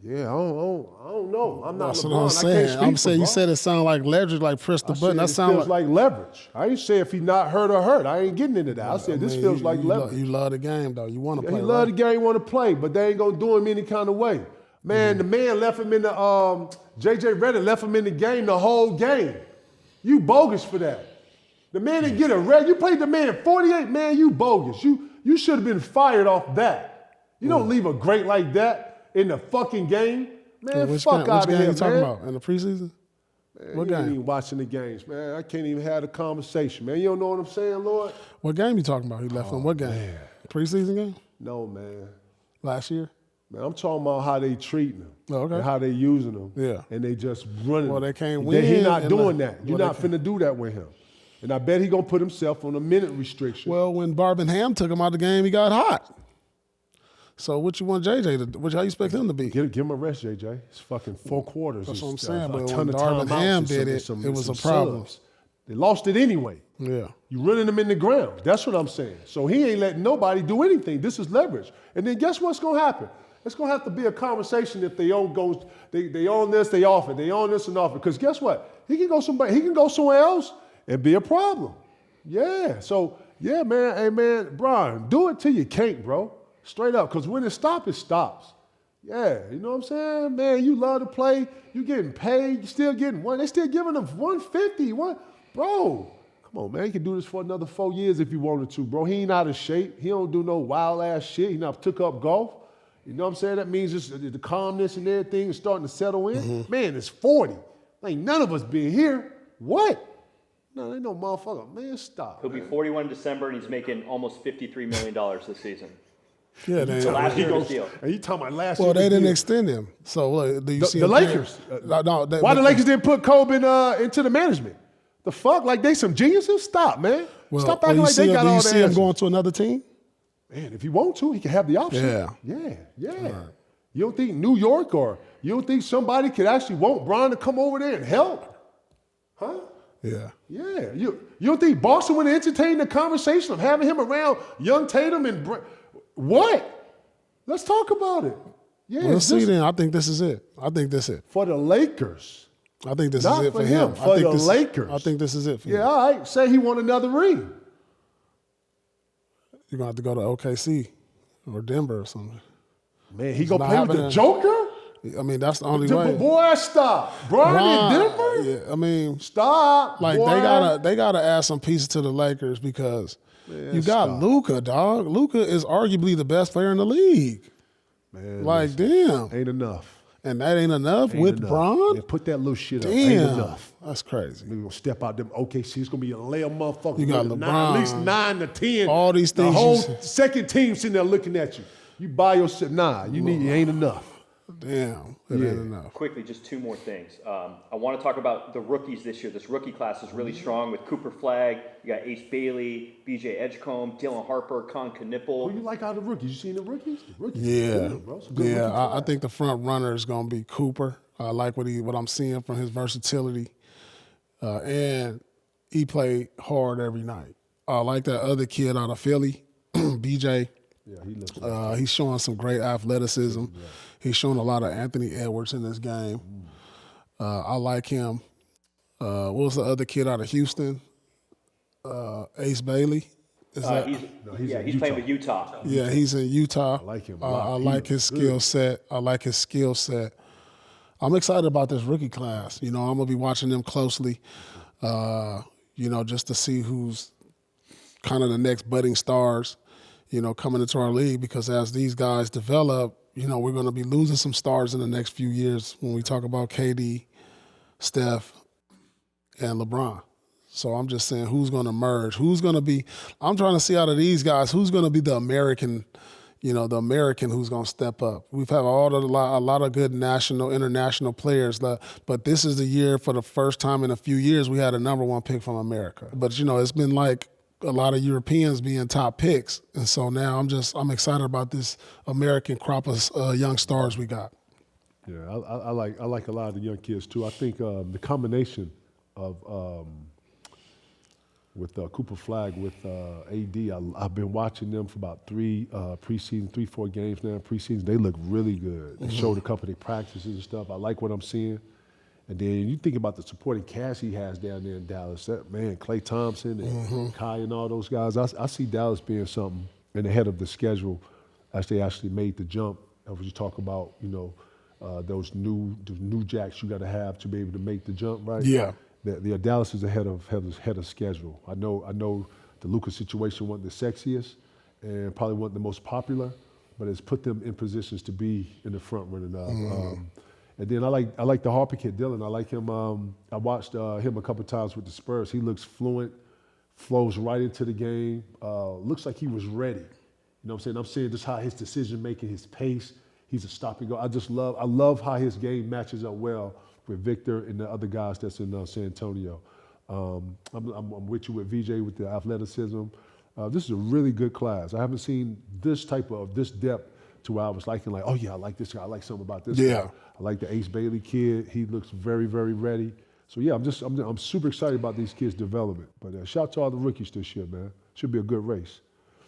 Yeah, I don't know. I'm not That's LeBron. what I'm saying. I'm saying you said it sounded like leverage, like press the button. That sounds like leverage. I ain't say if he not hurt or hurt. I ain't getting into that. I said this feels like leverage. You love the game though. You want to play. He love the game, want to play, but they ain't gonna do him any kind of way. Man, the man left him in the, J.J. Redick left him in the game the whole game. You bogus for that. The man didn't get a red. You played the man 48, man, you bogus. You should have been fired off that. You don't leave a great like that in the fucking game. Man, fuck out of here, man. Which game you talking about? In the preseason? Man, what you game? ain't even watching the games, man. I can't even have a conversation, man. You don't know what I'm saying, Lord? What game you talking about? He left him. What game? Man. Preseason game? No, man. Last year? Man, I'm talking about how they treating them okay. and how they using them. Yeah. And they just running. Well, they can't win. He not doing that. You're not finna do that with him. And I bet he gonna put himself on a minute restriction. Well, when Barbenham took him out of the game, he got hot. So what you want JJ to do? How you expect him to be? Give him a rest, JJ. It's fucking 4 quarters. That's what I'm saying. But when Barbenham did it, it was a problem. Subs. They lost it anyway. Yeah. You running them in the ground. That's what I'm saying. So he ain't letting nobody do anything. This is leverage. And then guess what's gonna happen? It's gonna have to be a conversation if they own this, they off it. They own this and off it. Because guess what? He can go somewhere else and be a problem. Yeah. So yeah, man. Hey man, Brian, do it till you can't, bro. Straight up. Because when it stops, it stops. Yeah. You know what I'm saying? Man, you love to play. You getting paid. You still getting one. They still giving them 150. Bro. Come on, man. He can do this for another 4 years if he wanted to, bro. He ain't out of shape. He don't do no wild ass shit. He not took up golf. You know what I'm saying? That means just the calmness and everything is starting to settle in. Mm-hmm. Man, it's 40. Ain't none of us been here. What? No, ain't no motherfucker. Man, stop. He'll be 41 in December, and he's making almost $53 million this season. Yeah, they last year's deal. And you talking about last year? Well, they didn't extend him. So do you see the Lakers? Why the Lakers didn't put Kobe into the management? The fuck? Like they some geniuses? Stop, man. Stop acting like they got all that. Do you see him going to another team? Man, if he want to, he can have the option. Yeah. Right. You don't think New York or you don't think somebody could actually want Bron to come over there and help? Huh? Yeah. Yeah. You don't think Boston would entertain the conversation of having him around young Tatum and what? Let's talk about it. Yeah. We'll see then. I think this is it. For the Lakers. I think this Not is it for for him. for the Lakers. I think this is it for him. Yeah, all right. Say he won another ring. You're going to have to go to OKC or Denver or something. Man, he gonna play with the Joker? I mean, that's the only way. Boy, stop. Bron in Denver? Yeah, I mean, stop. Like boy. they gotta add some pieces to the Lakers because you got stop. Luka, dog. Luka is arguably the best player in the league. Man, like, damn. Ain't enough. And that ain't enough with Bron? Yeah, put that little shit up. Damn. Ain't enough. That's crazy. We're gonna step out them OKC. It's gonna be a layer motherfucker. You got LeBron. At least 9 to 10. All these things. The whole second team sitting there looking at you. You buy yourself. Nah, you ain't enough. Damn, it ain't enough. Quickly, just two more things. I want to talk about the rookies this year. This rookie class is really strong with Cooper Flagg. You got Ace Bailey, B.J. Edgecombe, Dylan Harper, Con Knipple. Who you like out of the rookies? You seen the rookies? The rookies Yeah, good, bro. It's a good rookie I class. think the front runner is gonna be Cooper. I like what I'm seeing from his versatility, and he played hard every night. I like that other kid out of Philly, B.J. Yeah, he looks he's showing some great athleticism. Yeah. He's showing a lot of Anthony Edwards in this game. I like him. What was the other kid out of Houston? Ace Bailey. He's playing with Utah. Yeah, he's in Utah. I like him. I like his skill set. I'm excited about this rookie class. You know, I'm gonna be watching them closely. Just to see who's kind of the next budding stars. Coming into our league, because as these guys develop, we're going to be losing some stars in the next few years when we talk about KD, Steph, and LeBron. So I'm just saying who's going to merge, I'm trying to see out of these guys, who's going to be the American, who's going to step up. We've had a lot of good international players, but this is the year for the first time in a few years we had a number one pick from America. But, it's been like a lot of Europeans being top picks. And so now I'm excited about this American crop of young stars we got. Yeah, I like a lot of the young kids too. I think the combination of with Cooper Flagg with AD, I've been watching them for about 3-4 games now. Preseason, they look really good. They showed a couple of their practices and stuff. I like what I'm seeing. And then you think about the supporting cast he has down there in Dallas. Klay Thompson and Kai and all those guys. I see Dallas being something and ahead of the schedule as they actually made the jump. As you talk about, those new jacks you got to have to be able to make the jump, right? Yeah. The Dallas is ahead of schedule. I know the Luka situation wasn't the sexiest and probably wasn't the most popular, but it's put them in positions to be in the front running up. And then I like the Harper kid, Dylan. I like him. I watched him a couple times with the Spurs. He looks fluent, flows right into the game. Looks like he was ready. You know what I'm saying? I'm saying just how his decision making, his pace. He's a stop and go. I love how his game matches up well with Victor and the other guys that's in San Antonio. I'm with you with VJ with the athleticism. This is a really good class. I haven't seen this depth to where I was liking, like, oh yeah, I like this guy. I like something about this guy. I like the Ace Bailey kid. He looks very, very ready. So yeah, I'm super excited about these kids' development. But shout out to all the rookies this year, man. Should be a good race.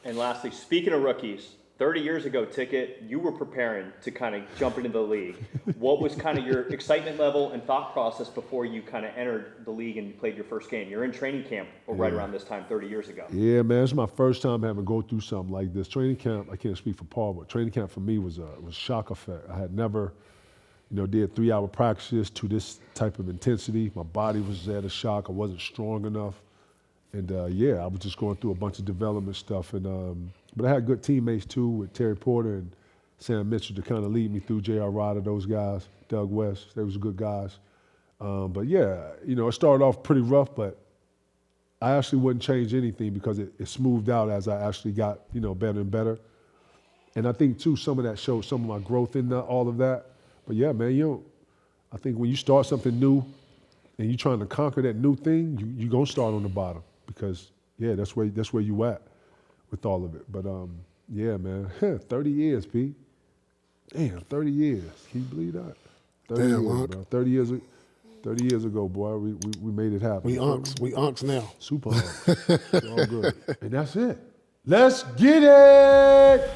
And lastly, speaking of rookies, 30 years ago, Ticket, you were preparing to kind of jump into the league. What was kind of your excitement level and thought process before you kind of entered the league and you played your first game? You're in training camp right around this time 30 years ago. Yeah, man, it's my first time having to go through something like this. Training camp, I can't speak for Paul, but training camp for me was shock effect. I had never, did 3-hour practices to this type of intensity. My body was at a shock. I wasn't strong enough. And I was just going through a bunch of development stuff. And but I had good teammates too with Terry Porter and Sam Mitchell to kind of lead me through. J.R. Ryder, those guys, Doug West, they was good guys. But yeah, it started off pretty rough, but I actually wouldn't change anything because it smoothed out as I actually got, better and better. And I think too, some of that showed some of my growth in all of that. But yeah, man, I think when you start something new and you're trying to conquer that new thing, you're gonna start on the bottom because that's where you at with all of it. But Yeah, man. 30 years, P. Damn, 30 years. Can you believe that? 30 Damn, years, Unc. bro. 30 years ago, boy, we made it happen. We unks now. Super unks. It's all good. And that's it. Let's get it!